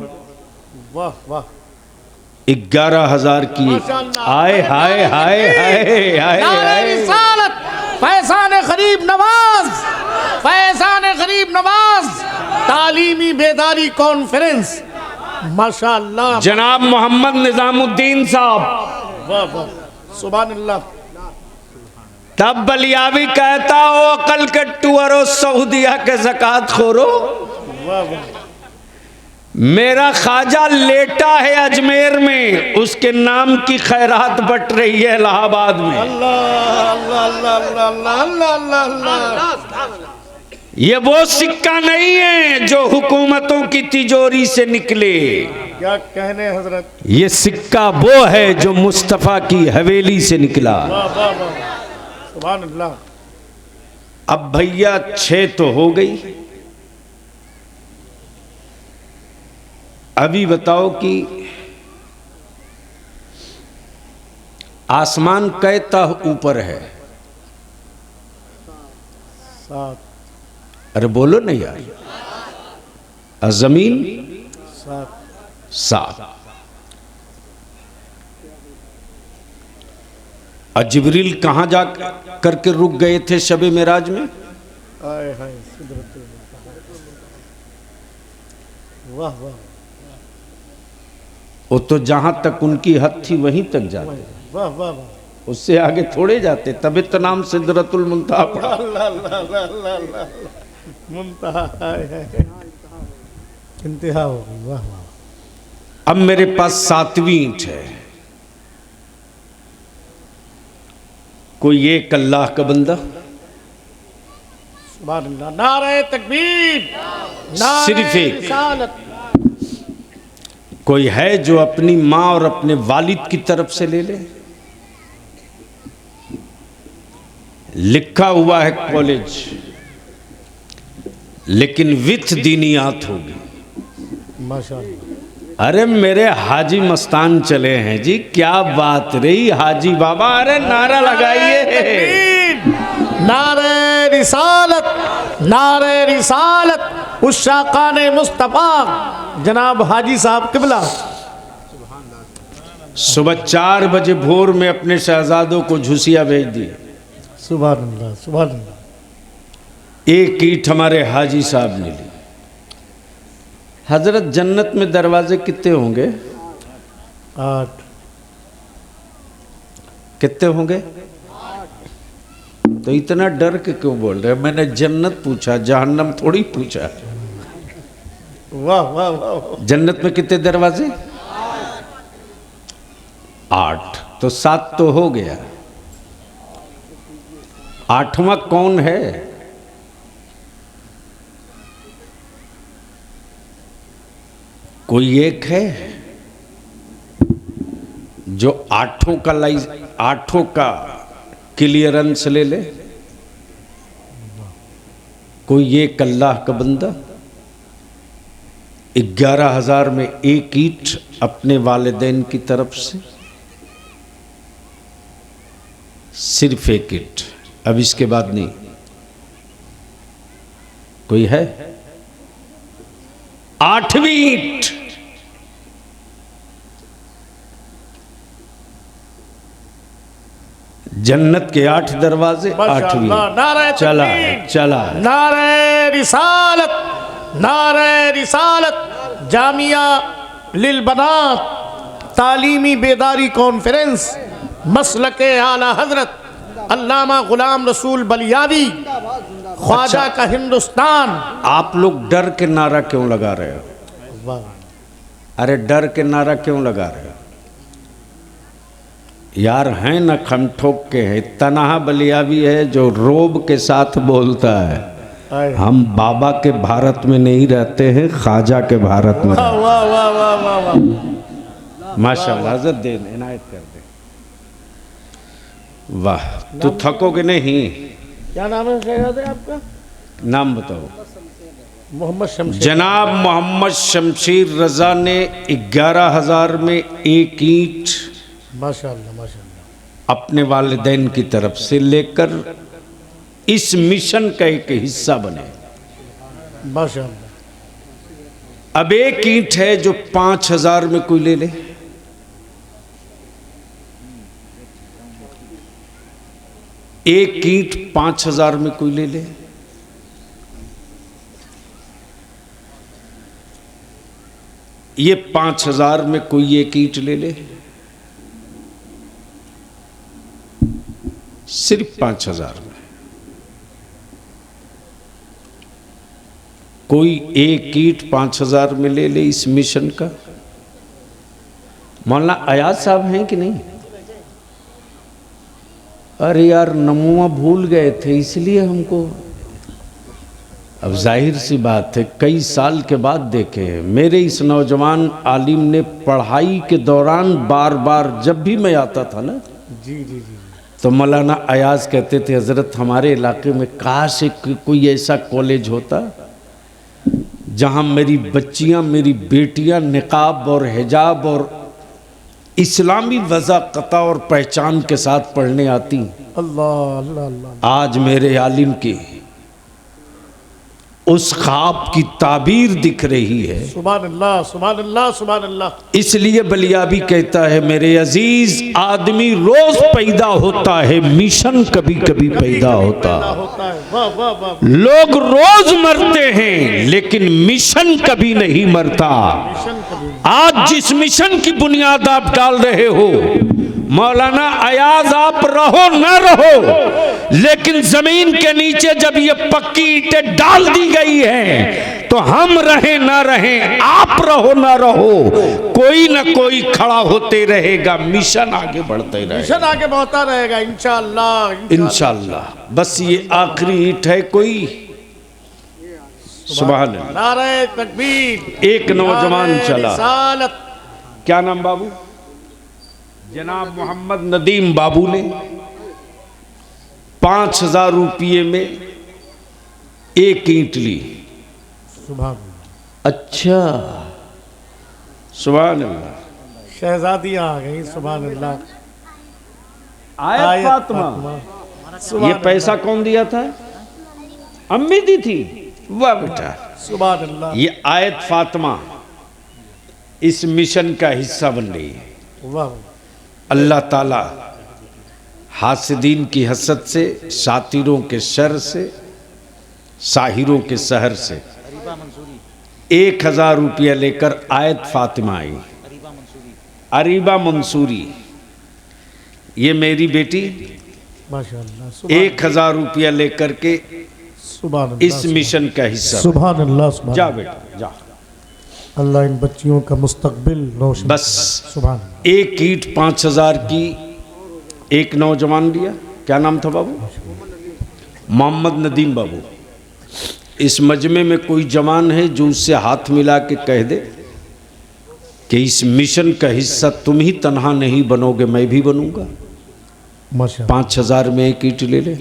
वाह वाह। 11,000 की। आए हाय हाय हाय हाय हाय। फैज़ान गरीब नवाज, फैज़ान गरीब नवाज तालीमी बेदारी कॉन्फ्रेंस। माशाअल्लाह। जनाब मोहम्मद निजामुद्दीन साहब, वाह वाह, सुभान अल्लाह। तब बलियावी कहता हो अकल के टूअरो सऊदिया के ज़कात खोरो। वाह वाह। मेरा ख्वाजा लेटा है अजमेर में, उसके नाम की खैरात बट रही है इलाहाबाद में। अल्लाह अल्लाह अल्लाह अल्लाह अल्लाह अल्लाह अल्लाह। ये वो सिक्का नहीं है जो हुकूमतों की तिजोरी से निकले। क्या कहने हजरत। ये सिक्का वो है जो मुस्तफ़ा की हवेली से निकला। वाह वाह वाह, सुभान अल्लाह। अब भैया 6 तो हो गई। अभी बताओ कि आसमान कै तह ऊपर है? 7। अरे बोलो नहीं यार। और जमीन 7। और जिब्रील कहां जा करके रुक गए थे शबे मेराज में? आए हाय सिदरत। वाह वाह। वो तो जहां तक उनकी हद थी वहीं तक जाते, वाह वाह वाह। उससे आगे थोड़े जाते। तभी तो नाम सिदरतुल मुंतहा पड़ा। अल्लाह अल्लाह अल्लाह अल्लाह। मुंतहा है, इंतहा हो गई। वाह वाह। अब मेरे पास 7वीं ईंट है। कोई एक अल्लाह का बंदा सुभान अल्लाह। नारे तकबीर, सिर्फ एक। रिसालत। कोई है जो अपनी माँ और अपने वालिद की तरफ से ले ले? लिखा हुआ है कॉलेज, लेकिन विथ दीनियात होगी। माशाअल्लाह। अरे मेरे हाजी मस्तान चले हैं जी, क्या बात रही हाजी बाबा। अरे नारा लगाइए। नारे रिसालत, नारे रिसालत। उस शाकाने मुस्तफ़ा जनाब हाजी साहब किबला सुबह 4 बजे भोर में अपने शहजादों को झुसिया भेज दिए। सुभान अल्लाह सुभान अल्लाह। एक ईंट हमारे हाजी साहब ने ली। हजरत जन्नत में दरवाजे कितने होंगे? 8। कितने होंगे? तो इतना डर के क्यों बोल रहे? मैंने जन्नत पूछा, जहन्नम थोड़ी पूछा। वाह वाह वाह। जन्नत में कितने दरवाजे? 8। तो 7 तो हो गया। 8वां कौन है? कोई एक है जो 8 का क्लियरेंस ले ले? कोई एक अल्लाह का बंदा 11,000 में एक ईंट अपने वालिदैन की तरफ से सिर्फ एक ईंट, अब इसके बाद नहीं। कोई है? 8वीं ईंट। जन्नत के 8 दरवाजे, 8वीं। नारे चला तकबीर, चला। नारे रिसालत, नारे रिसालत, जामिया लिल बनात तालीमी बेदारी कॉन्फ्रेंस मसलके आला हजरत अल्लामा गुलाम रसूल बलियावी ख्वाजा का हिंदुस्तान। आप लोग डर के नारा क्यों लगा रहे हो? अरे डर के नारा क्यों लगा रहे हो यार? हैं न खम ठोक के है। तनहा बलियावी है जो रोब के साथ बोलता है, हम बाबा के भारत में नहीं रहते हैं, ख्वाजा के भारत में। वाह वाह वाह वाह वाह वाह, माशाअल्लाह, हज़रत दे इनायत कर दे। वाह, तू थकोगे नहीं। क्या नाम है शहजादे आपका? नाम बताओ। मोहम्मद शमशेर। जनाब मोहम्मद शमशेर रजा ने 11,000 में एक ईंट माशाअल्लाह माशाअल्लाह अपने वालिदैन की तरफ से लेकर इस मिशन का एक हिस्सा बने। माशाअल्लाह। अब एक ईंट है जो 5,000 में कोई ले ले। एक ईंट 5,000 में कोई ले ले। ये 5,000 में कोई एक ईंट ले ले, सिर्फ 5,000 में। कोई एक ईंट 5,000 में ले ले इस मिशन का। मौलाना अयाज साहब हैं कि नहीं? अरे यार नमूआ भूल गए थे इसलिए हमको। अब जाहिर सी बात है कई साल के बाद देखे हैं। मेरे इस नौजवान आलिम ने पढ़ाई के दौरान बार बार जब भी मैं आता था ना, जी जी जी, तो मौलाना अयाज कहते थे हजरत हमारे इलाके में काश एक कोई ऐसा कॉलेज होता जहां मेरी बच्चियां, मेरी बेटियां निकाब और हिजाब और इस्लामी वज़ाक़ता और पहचान के साथ पढ़ने आती। अल्लाह अल्लाह अल्लाह। आज मेरे आलिम की उस ख्वाब की ताबीर दिख रही है। सुभान अल्लाह सुभान अल्लाह सुभान अल्लाह। इसलिए बलियाबी कहता है मेरे अजीज, आदमी रोज पैदा होता है, मिशन कभी कभी पैदा होता है। वाह वाह वाह। लोग रोज मरते हैं लेकिन मिशन कभी नहीं मरता। आज जिस मिशन की बुनियाद आप डाल रहे हो मौलाना अयाज, आप रहो ना रहो, लेकिन जमीन के नीचे जब ये पक्की ईंटें डाल दी गई हैं तो हम रहे ना रहे, आप रहो ना रहो, कोई ना कोई खड़ा होते रहेगा, मिशन आगे बढ़ते रहेगा, मिशन आगे बढ़ता रहेगा इंशाअल्लाह इंशाअल्लाह। बस ये आखिरी ईंट है कोई। सुभान अल्लाह। नारे तकबीर। एक नौजवान चला, रिसालत। क्या नाम बाबू? जनाब मोहम्मद नदीम बाबू ने 5,000 रुपये में एक ईंट ली। सुभान। अच्छा, सुभान अल्लाह। शहजादियां आ गई। सुभान अल्लाह। आयत फातिमा। ये पैसा कौन दिया था? अम्मी दी थी। वाह बेटा, सुभान अल्लाह। ये आयत फातिमा इस मिशन का हिस्सा बन रही है। वाह। अल्लाह ताला हासिदीन की हसद से, शातिरों के शर से, साहिरों के सहर से 1,000 रुपया लेकर आयत फातिमा आई। अरीबा मंसूरी, ये मेरी बेटी माशाअल्लाह 1,000 रुपया लेकर के सुभान अल्लाह इस मिशन का हिस्सा। सुभान अल्लाह सुभान। जा बेटा जा। अल्लाह इन बच्चियों का मुस्तकबिल रोशन। बस सुभान। एक ईंट 5,000 की एक नौजवान लिया। क्या नाम था बाबू? मोहम्मद नदीम बाबू। इस मजमे में कोई जवान है जो उससे हाथ मिला के कह दे कि इस मिशन का हिस्सा तुम ही तन्हा नहीं बनोगे, मैं भी बनूंगा। माशाअल्लाह। 5,000 में एक ईंट ले ले।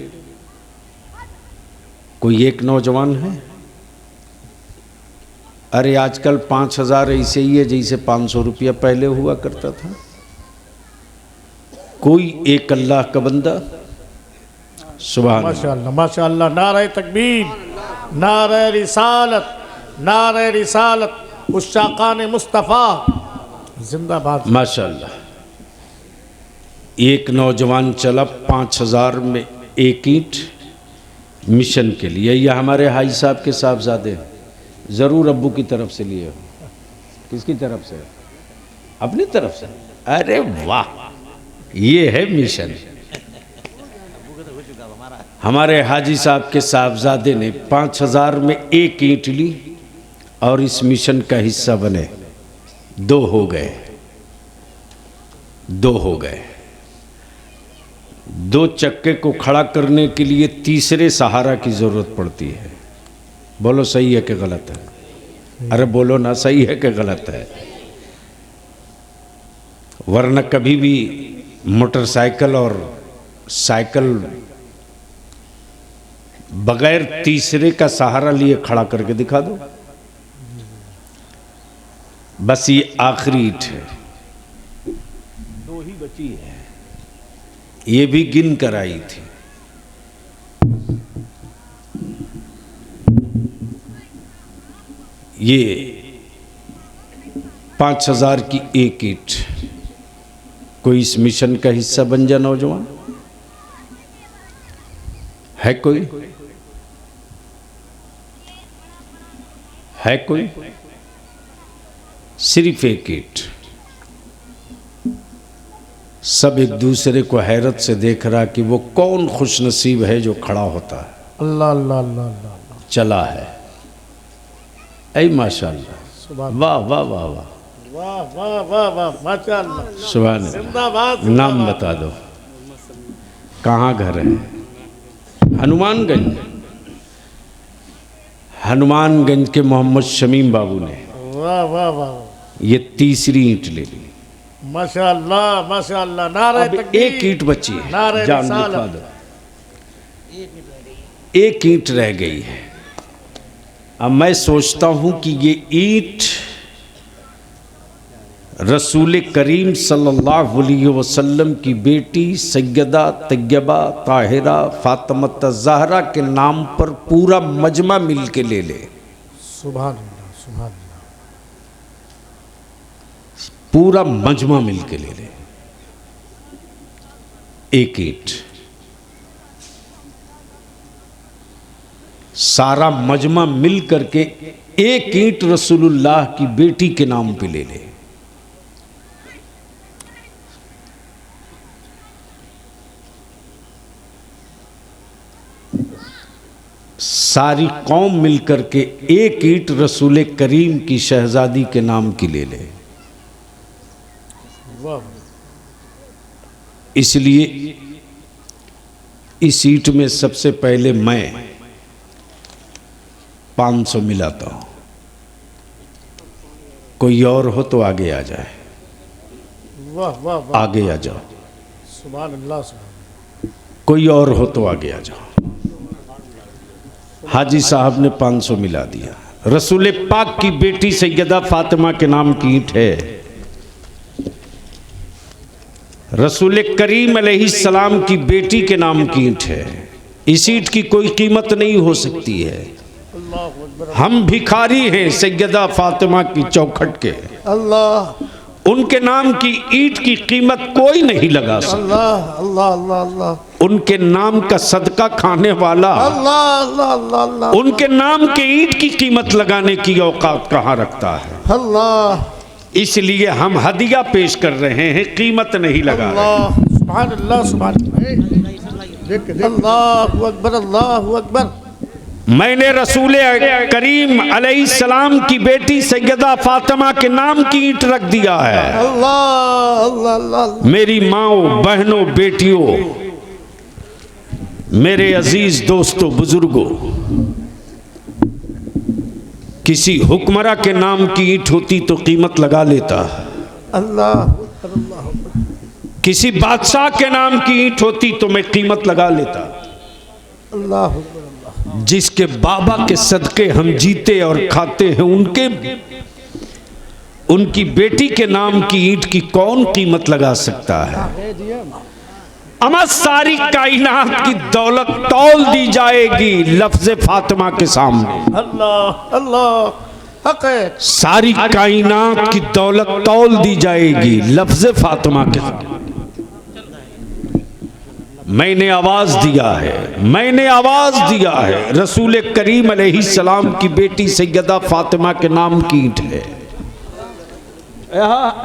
कोई एक नौजवान है? अरे आजकल 5,000 ऐसे ही है जैसे 500 रुपया पहले हुआ करता था। कोई एक अल्लाह का बंदा सुभान माशाअल्लाह माशाअल्लाह। नारे तकबीर, नारे रिसालत, नारे रिसालत, उश्शाकान मुस्तफ़ा जिंदाबाद। माशाअल्लाह। एक नौजवान चला 5000 में एक ईंट मिशन के लिए। यह हमारे हाजी साहब के साहबजादे हैं, ज़रूर अब्बू की तरफ से लिए हो। किसकी तरफ से? अपनी तरफ से। अरे वाह, ये है मिशन। हमारे हाजी साहब के साहबजादे ने 5000 में एक ईंट ली और इस मिशन का हिस्सा बने। 2 हो गए, 2 हो गए। 2 चक्के को खड़ा करने के लिए तीसरे सहारा की जरूरत पड़ती है। बोलो सही है कि गलत है? अरे बोलो ना, सही है कि गलत है? वरना कभी भी मोटरसाइकिल और साइकिल बगैर तीसरे का सहारा लिए खड़ा करके दिखा दो। बस ये आखिरी ईंट है, 2 ही बची है। ये भी गिन कर आई थी। ये 5000 की एक ईंट। कोई इस मिशन का हिस्सा बन जा नौजवान? है कोई? है कोई? सिर्फ एक ईंट। सब एक दूसरे को हैरत से देख रहा कि वो कौन खुशनसीब है जो खड़ा होता है। अल्लाह अल्लाह अल्लाह अल्लाह। चला है। ऐ माशाअल्लाह, वाह वाह वाह वाह, वाह वाह वाह वाह, माशाअल्लाह, सुभान अल्लाह। जिंदाबाद। नाम बता दो, कहाँ घर है? हनुमानगंज। हनुमानगंज के मोहम्मद शमीम बाबू ने वाह वाह वाह, ये तीसरी ईंट ले ली। माशाअल्लाह माशाअल्लाह। नारे अब तकबीर, एक ईंट बची है, नारे जान रिसालत। दिखा दो। एक ईंट रह गई है। अब मैं सोचता हूं कि ये ईंट रसूल करीम सल्लल्लाहु अलैहि वसल्लम की बेटी सैयदा तैयबा ताहिरा फातिमा ज़हरा के नाम पर पूरा मजमा मिल के ले ले। सुभान अल्लाह सुभान अल्लाह। पूरा मजमा मिल के ले ले। एक ईंट, सारा मजमा मिल करके एक ईंट रसूलुल्लाह की बेटी के नाम पे ले ले। सारी कौम मिलकर के एक ईंट रसूल करीम की शहजादी के नाम की ले ले। वाह। इसलिए इस ईंट में सबसे पहले मैं 500 मिलाता हूं। कोई और हो तो आगे आ जाए। वाह वाह वाह, आगे आ जाओ। सुभान अल्लाह सुभान। कोई और हो तो आगे आ जाओ। हाजी साहब ने 500 मिला दिया। रसूल पाक की बेटी सैयदा फातिमा के नाम की ईंट है। रसूल करीम अलैहिस्सलाम की बेटी के नाम की ईंट है। इस ईंट की कोई कीमत नहीं हो सकती है। अल्लाह अकबर। हम भिखारी हैं सैयदा फातिमा की चौखट के। अल्लाह उनके नाम की ईंट की कीमत कोई नहीं लगा सकता। अल्लाह अल्लाह अल्लाह अल्लाह। उनके नाम का सदका खाने वाला अल्लाह अल्लाह अल्लाह अल्लाह। उनके नाम के ईंट की कीमत लगाने की औकात कहाँ रखता है। अल्लाह। इसलिए हम हदिया पेश कर रहे हैं, कीमत नहीं लगा रहे। अल्लाह सुभान अल्लाह सुभान। अल्लाहु अकबर अल्लाहु अकबर। मैंने रसूल करीम अलैहिस्सलाम की बेटी सैयदा फातिमा के नाम की ईंट रख दिया है। अल्लाह अल्लाह अल्लाह। मेरी माओ, बहनों, बेटियों, मेरे अजीज दोस्तों, बुजुर्गों, किसी हुक्मरा के नाम की ईंट होती तो कीमत लगा लेता। अल्लाह अल्लाह। किसी बादशाह के नाम की ईंट होती तो मैं कीमत लगा लेता। अल्लाह। जिसके बाबा के सदके हम जीते और खाते हैं, उनकी बेटी के नाम की ईंट की कौन कीमत लगा सकता है। अमा सारी कायनात की दौलत तौल दी जाएगी लफ्ज फातिमा के सामने। अल्लाह अल्लाह हक है। सारी कायनात की दौलत तौल दी जाएगी लफ्ज फातिमा के सामने। मैंने आवाज दिया है, मैंने आवाज दिया है, रसूल करीम अलैहिस्सलाम की बेटी सैयदा फातिमा के नाम की ईंट है।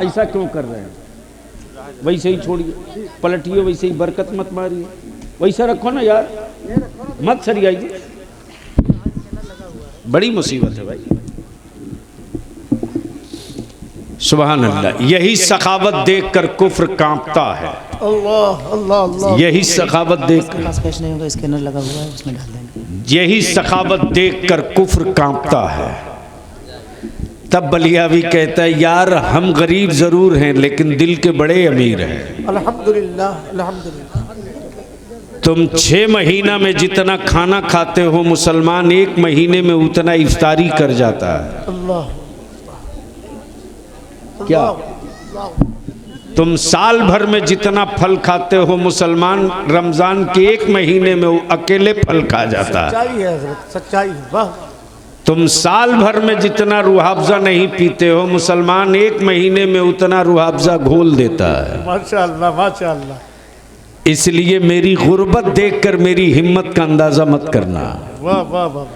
ऐसा क्यों कर रहे हैं? वैसे ही छोड़िए, पलटिए, वैसे ही बरकत मत मारिए, वैसा रखो ना यार, मत सरियाइए, बड़ी मुसीबत है भाई। सुभान अल्लाह। यही सखावत देखकर कुफ्र कांपता है। अल्लाह अल्लाह अल्लाह। यही सखावत देखकर, कैश नहीं होगा, स्कैनर लगा हुआ है, उसमें डाल देंगे। यही सखावत देखकर कुफ्र कांपता है। तब बलियावी कहता है यार हम गरीब जरूर हैं लेकिन दिल के बड़े अमीर हैं। अल्हम्दुलिल्लाह अल्हम्दुलिल्लाह। तुम 6 महीना में जितना खाना खाते हो मुसलमान 1 महीने में उतना इफ्तारी कर जाता है। अल्लाह क्या तुम साल भर में जितना फल खाते हो मुसलमान रमजान के 1 महीने में अकेले फल खा जाता है। सच्चाई है हज़रत, सच्चाई है। वाह। तुम साल भर में जितना रूहाफ़ज़ा नहीं पीते हो मुसलमान 1 महीने में उतना रूहाफ़ज़ा घोल देता है। माशाअल्लाह माशाअल्लाह। इसलिए मेरी गुर्बत देखकर मेरी हिम्मत का अंदाजा मत करना, वाह वाह वाह।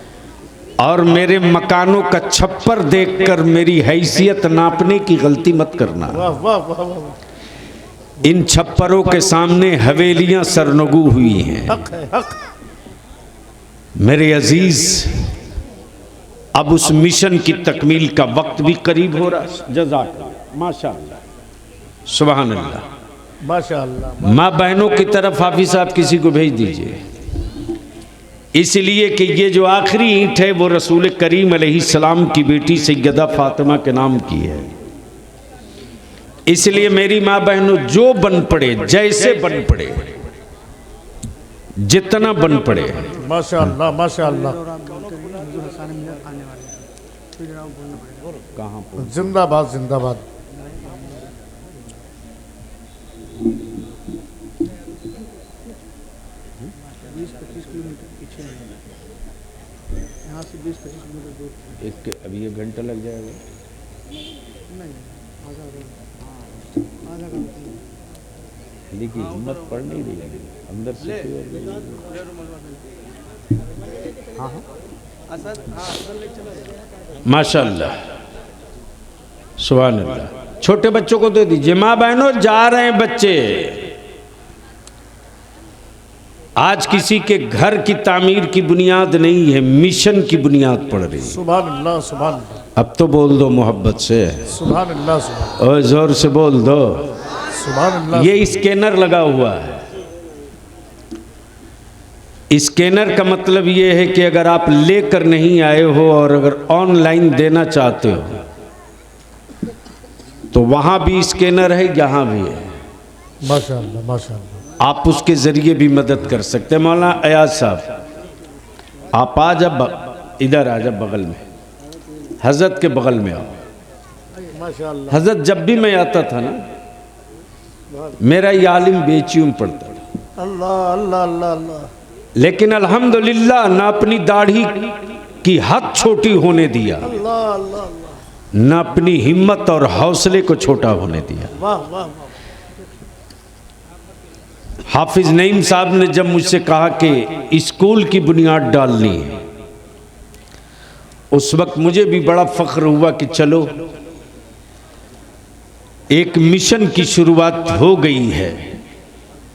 और मेरे मकानों का छप्पर देखकर मेरी हैसियत नापने की गलती मत करना। वाह वाह वाह वाह। इन छप्परों के सामने हवेलियां सरनगू हुई हैं। हक है हक। मेरे अजीज, अब उस मिशन की तकमील का वक्त भी करीब हो रहा। जज़ाक माशाअल्लाह, सुभान अल्लाह, माशाअल्लाह। माँ बहनों की तरफ हाफिज साहब किसी को भेज दीजिए, इसलिए कि ये जो आखिरी ईंट है वो रसूल करीम अलैहिस्सलाम की बेटी सैयदा फातिमा के नाम की है। इसलिए मेरी माँ बहनों जो बन पड़े, जैसे बन पड़े, जितना बन पड़े, माशाअल्लाह माशाअल्लाह। कहाँ पर जिंदाबाद जिंदाबाद। एक अभी 1 घंटा लग जाएगा। लेकिन हिम्मत पड़ नहीं रही है अंदर से। माशाअल्लाह, सुभान अल्लाह। छोटे बच्चों को दे दीजिए। माँ बहनों जा रहे हैं बच्चे। आज किसी के घर की तामीर की बुनियाद नहीं है, मिशन की बुनियाद पड़ रही है। सुभान अल्लाह सुभान अल्लाह। अब तो बोल दो मोहब्बत से, सुभान अल्लाह सुभान। और जोर से बोल दो। सुभान अल्लाह। ये स्कैनर लगा हुआ है। स्कैनर का मतलब ये है कि अगर आप लेकर नहीं आए हो और अगर ऑनलाइन देना चाहते हो तो वहां भी स्कैनर है, यहाँ भी है। माशाअल्लाह माशाअल्लाह। आप उसके जरिए भी मदद कर सकते हैं। मौलाना अयाज साहब, आप आ जब इधर आ जब बगल में, हजरत के बगल में आओ। माशाअल्लाह। हजरत जब भी मैं आता था ना, मेरा ये आलिम बेचियों में पड़ता था। अल्लाह अल्लाह अल्लाह अल्लाह। लेकिन अल्हम्दुलिल्लाह ना अपनी दाढ़ी की हद छोटी होने दिया, अल्लाह अल्लाह अल्लाह। ना अपनी हिम्मत और हौसले को छोटा होने दिया। वाह वाह। हाफिज नईम साहब ने जब मुझसे कहा कि स्कूल की बुनियाद डालनी है, उस वक्त मुझे भी बड़ा फख्र हुआ कि चलो एक मिशन की शुरुआत हो गई है।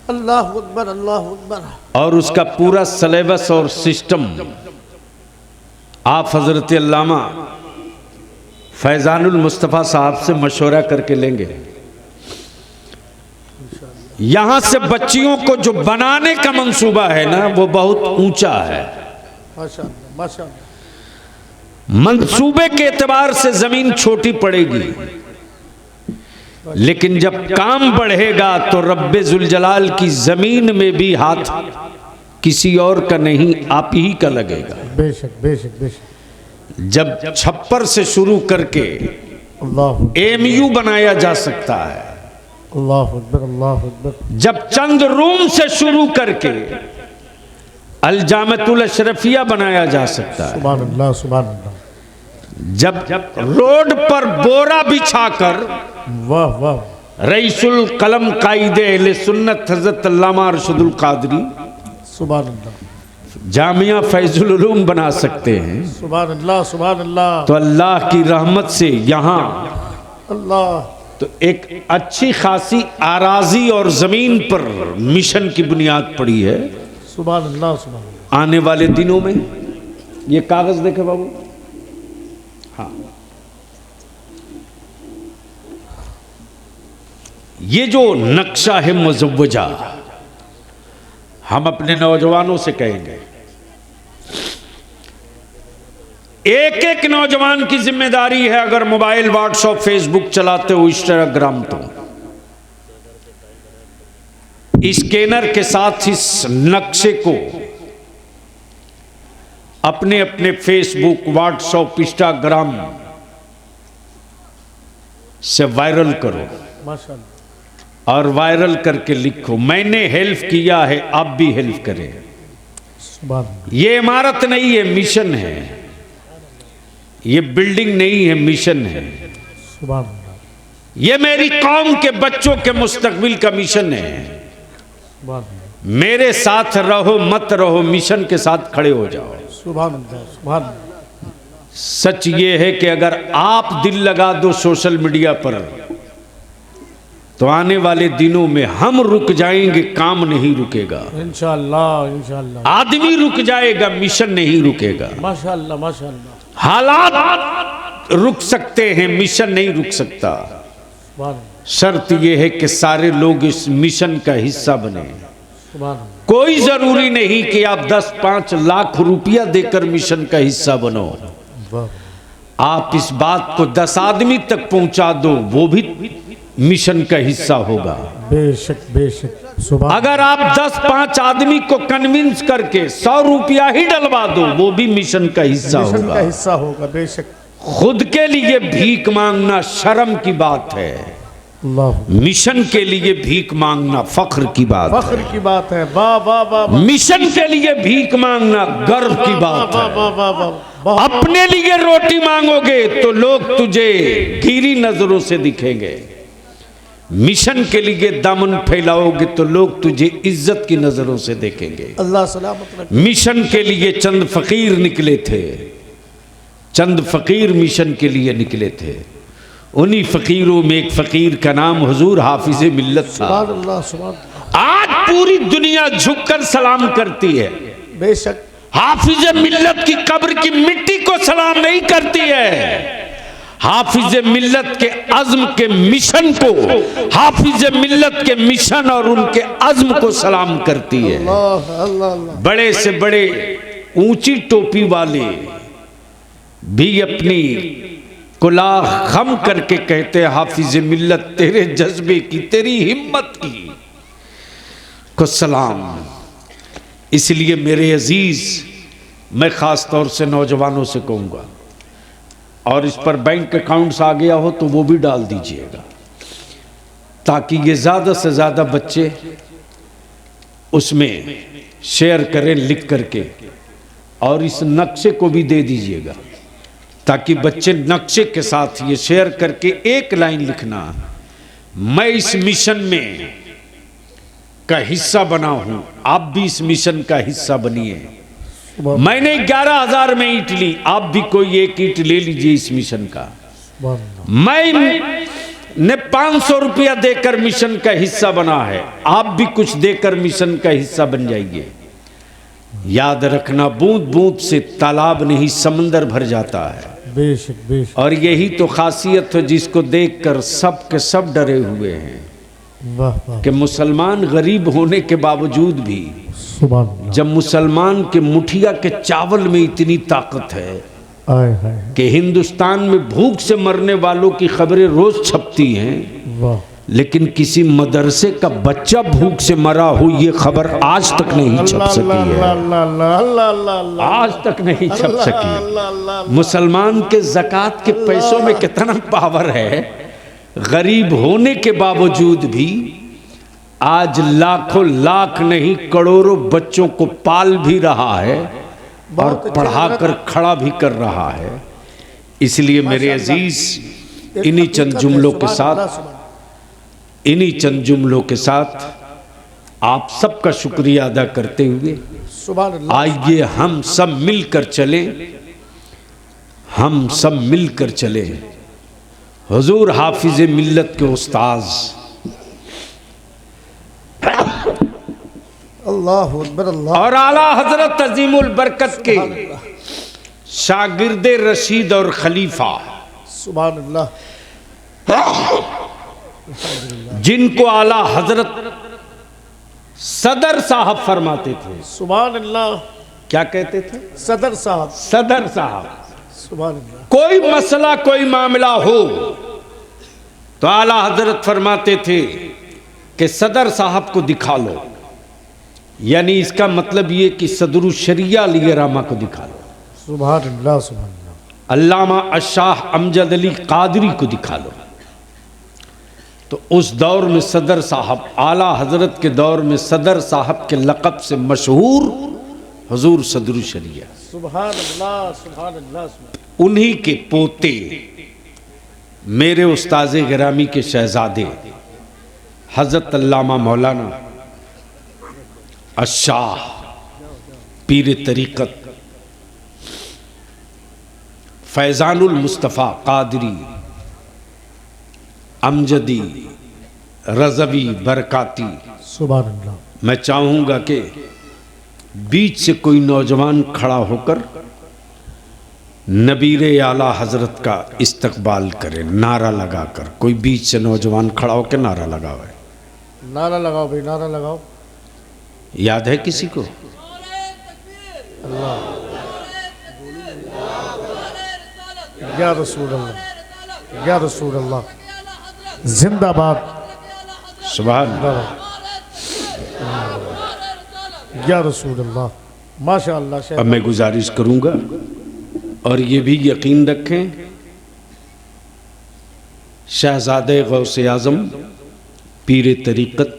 अल्लाह अकबर अल्लाह अकबर। और उसका पूरा सिलेबस और सिस्टम आप हजरत अल्लामा फैजानुल मुस्तफ़ा साहब से मशवरा करके लेंगे। यहां से बच्चियों को जो बनाने का मंसूबा है ना, वो बहुत ऊंचा है। माशाअल्लाह माशाअल्लाह। मंसूबे के एतबार से जमीन छोटी पड़ेगी, लेकिन जब काम बढ़ेगा तो रब्बे जुल जलाल की जमीन में भी हाथ किसी और का नहीं, आप ही का लगेगा। बेशक बेशक बेशक। जब छप्पर से शुरू करके अल्लाह। एमयू बनाया जा सकता है, अल्लाह अकबर अल्लाह अकबर। जब चंद रूम से शुरू करके अल-जामिअतुल अशरफिया बनाया जा सकता है, सुभान अल्लाह सुभान अल्लाह। जब रोड पर बोरा बिछाकर वाह वाह रईसुल कलम कायदे अहले सुन्नत हजरत अल्लामा अरशदुल कादरी सुभान अल्लाह जामिया फैजुल उलूम बना सकते हैं, सुभान अल्लाह सुभान अल्लाह। तो अल्लाह की रहमत से यहाँ अल्लाह तो एक अच्छी खासी आराजी और जमीन पर मिशन की बुनियाद पड़ी है। सुभान अल्लाह सुभान अल्लाह। आने वाले दिनों में ये कागज देखे बाबू, हाँ, ये जो नक्शा है मुज़व्वजा, हम अपने नौजवानों से कहेंगे, एक एक नौजवान की जिम्मेदारी है, अगर मोबाइल व्हाट्सएप फेसबुक चलाते हो इंस्टाग्राम, तो स्कैनर के साथ इस नक्शे को अपने अपने फेसबुक व्हाट्सएप इंस्टाग्राम से वायरल करो माशाअल्लाह। और वायरल करके लिखो मैंने हेल्प किया है, आप भी हेल्प करें। सुभान अल्लाह। ये इमारत नहीं है, मिशन है, ये बिल्डिंग नहीं है, मिशन है। सुभान अल्लाह ये मेरी कौम के बच्चों के मुस्तकबिल का मिशन है। सुभान अल्लाह मेरे साथ रहो मत रहो, मिशन के साथ खड़े हो जाओ। सुभान अल्लाह सुभान अल्लाह। सच ये है कि अगर आप दिल लगा दो सोशल मीडिया पर, तो आने वाले दिनों में हम रुक जाएंगे, काम नहीं रुकेगा। इंशाअल्लाह इंशाअल्लाह। आदमी रुक जाएगा, मिशन नहीं रुकेगा। माशाअल्लाह माशाअल्लाह। हालात रुक सकते हैं, मिशन नहीं रुक सकता। सुभान अल्लाह शर्त यह है कि सारे लोग इस मिशन का हिस्सा बने। सुभान अल्लाह। कोई जरूरी नहीं कि आप 10-5 लाख रुपया देकर मिशन का हिस्सा बनो। वाह। आप इस बात को 10 आदमी तक पहुंचा दो, वो भी मिशन का हिस्सा होगा। बेशक बेशक। सुभान। अगर आप 10-5 आदमी को कन्विंस करके 100 रुपया ही डलवा दो, वो भी मिशन का हिस्सा मिशन होगा। का हिस्सा होगा बेशक। खुद के लिए भीख मांगना शर्म की बात है, अल्लाह। मिशन के लिए भीख मांगना फख्र की बात है। फख्र की बात है। वाह वाह वाह वाह। मिशन के लिए भीख मांगना गर्व की बात वाह है। वाह वाह वाह वाह। अपने लिए रोटी मांगोगे तो लोग तुझे गिरी नजरों से दिखेंगे, मिशन के लिए दामन फैलाओगे तो लोग तुझे इज्जत की नजरों से देखेंगे। अल्लाह सलामत रखे। मिशन के लिए चंद फकीर निकले थे, चंद फकीर मिशन के लिए निकले थे। उन्हीं फकीरों में एक फकीर का नाम हुजूर हाफिज मिल्लत था। सुभान अल्लाह सुभान अल्लाह। आज पूरी दुनिया झुककर सलाम करती है, बेशक। हाफिज मिल्लत की कब्र की मिट्टी को सलाम नहीं करती है। हाफिज मिल्लत के अज़्म के मिशन को, हाफिज मिल्लत के मिशन और उनके अज़्म को सलाम करती है। अल्लाह अल्लाह अल्लाह। बड़े से बड़े ऊंची टोपी वाले भी अपनी कुलाह खम करके कहते हाफिज मिल्लत तेरे जज्बे की, तेरी हिम्मत की को सलाम। इसलिए मेरे अजीज, मैं खास तौर से नौजवानों से कहूँगा, और इस पर बैंक अकाउंट्स आ गया हो तो वो भी डाल दीजिएगा, ताकि ये ज़्यादा से ज़्यादा बच्चे उसमें शेयर करें लिख करके, और इस नक्शे को भी दे दीजिएगा, ताकि बच्चे नक्शे के साथ ये शेयर करके एक लाइन लिखना, मैं इस मिशन में का हिस्सा बना हूं, आप भी इस मिशन का हिस्सा बनिए। मैंने 11,000 में ईंट ली, आप भी कोई एक ईंट ले लीजिए इस मिशन का। मैंने 500 रुपया देकर मिशन का हिस्सा बना है, आप भी कुछ देकर मिशन का हिस्सा बन जाइए। याद रखना, बूंद बूंद से तालाब नहीं समंदर भर जाता है। बेशक बेशक। और यही तो खासियत है जिसको देखकर सब के सब डरे हुए हैं। वाह वाह। कि मुसलमान गरीब होने के बावजूद भी, सुभान अल्लाह। जब मुसलमान के मुठिया के चावल में इतनी ताकत है आए हाय। कि हिंदुस्तान में भूख से मरने वालों की खबरें रोज छपती हैं, वाह। लेकिन किसी मदरसे का बच्चा भूख से मरा हो ये खबर आज तक नहीं छप सकी है, आज तक नहीं छप सकी। मुसलमान के ज़कात के पैसों में कितना पावर है गरीब होने के बावजूद भी आज लाखों लाख नहीं करोड़ों बच्चों को पाल भी रहा है और पढ़ाकर खड़ा भी कर रहा है। इसलिए मेरे अजीज इन्हीं चंद जुमलों के साथ आप सबका शुक्रिया अदा करते हुए आइए हम सब मिलकर चले हुजूर हाफिज मिल्लत के उस्ताज अल्लाहु अकबर अल्लाह और आला हजरत अजीमुल बरकत के शागिर्दे रशीद और खलीफा सुभान अल्लाह, जिनको आला हजरत सदर साहब फरमाते थे। सुभान अल्लाह, क्या कहते थे? सदर साहब। सदर साहब। सुभान अल्लाह। कोई मसला कोई मामला हो तो आला हजरत फरमाते थे कि सदर साहब को दिखा लो, यानी इसका मतलब ये कि सदरुल शरिया अली रामा को दिखा लो, सुभान अल्लाह सुभान अल्लाह, अल्लामा अशाह अमजद अली कादरी को दिखा लो। तो उस दौर में सदर साहब, आला हजरत के दौर में सदर साहब के लक़ब से मशहूर हुजूर सदरुल शरिया। सुभान अल्लाह सुभान अल्लाह। उन्हीं के पोते मेरे उस्ताज़े गिरामी के शहजादे हजरत अल्लामा मौलाना अशाह पीर तरीक़त फैज़ानुल मुस्तफ़ा कादरी अमजदी रज़वी बरकाती। सुभान अल्लाह। मैं चाहूँगा कि बीच से कोई नौजवान खड़ा होकर नबीरे आला हजरत का इस्तकबाल करे, नारा लगाकर। कोई बीच से नौजवान खड़ा होकर नारा लगावे। नारा लगाओ भाई, नारा लगाओ। याद है किसी को? अल्लाह या रसूल अल्लाह, या रसूल अल्लाह, जिंदाबाद। सुभान अल्लाह, या रसूल अल्लाह, माशाअल्लाह। अब मैं गुजारिश करूंगा और ये भी यकीन रखें, शहजादे गौसे आज़म पीर तरीक़त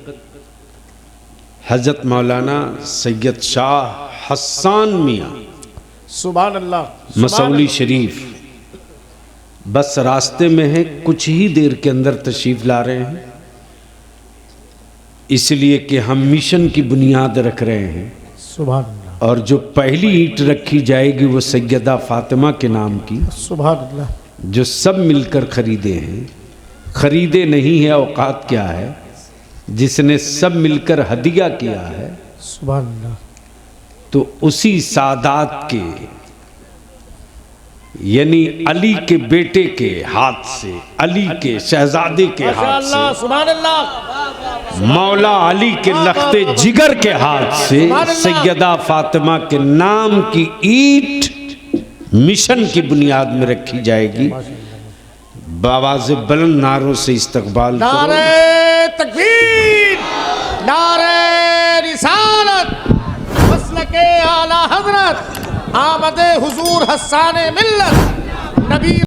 हज़रत मौलाना सैयद शाह हसन मियाँ सुभान अल्लाह मसौली शरीफ बस रास्ते में है, कुछ ही देर के अंदर तशरीफ़ ला रहे हैं। इसलिए कि हम मिशन की बुनियाद रख रहे हैं। सुभान अल्लाह। और जो पहली ईंट रखी जाएगी वो सैयदा फातिमा के नाम की, सुभान अल्लाह, जो सब मिलकर खरीदे हैं। खरीदे नहीं है, औकात क्या है, जिसने सब मिलकर हदिया किया है। सुभान अल्लाह। तो उसी सादात के यानी अली के बेटे के हाथ से, अली के शहजादे के हाथ से, सुभान अल्लाह, मौला अली के लख्ते जिगर के हाथ से सैयदा फातिमा के नाम की ईंट मिशन की बुनियाद में रखी जाएगी। बावाज़ बुलंद नारों से इस्तकबाल करो। नारे तकबीर, नारे रिसालत, मसलके आला हज़रत, आमदे हुजूर हस्साने मिल्लत, नबी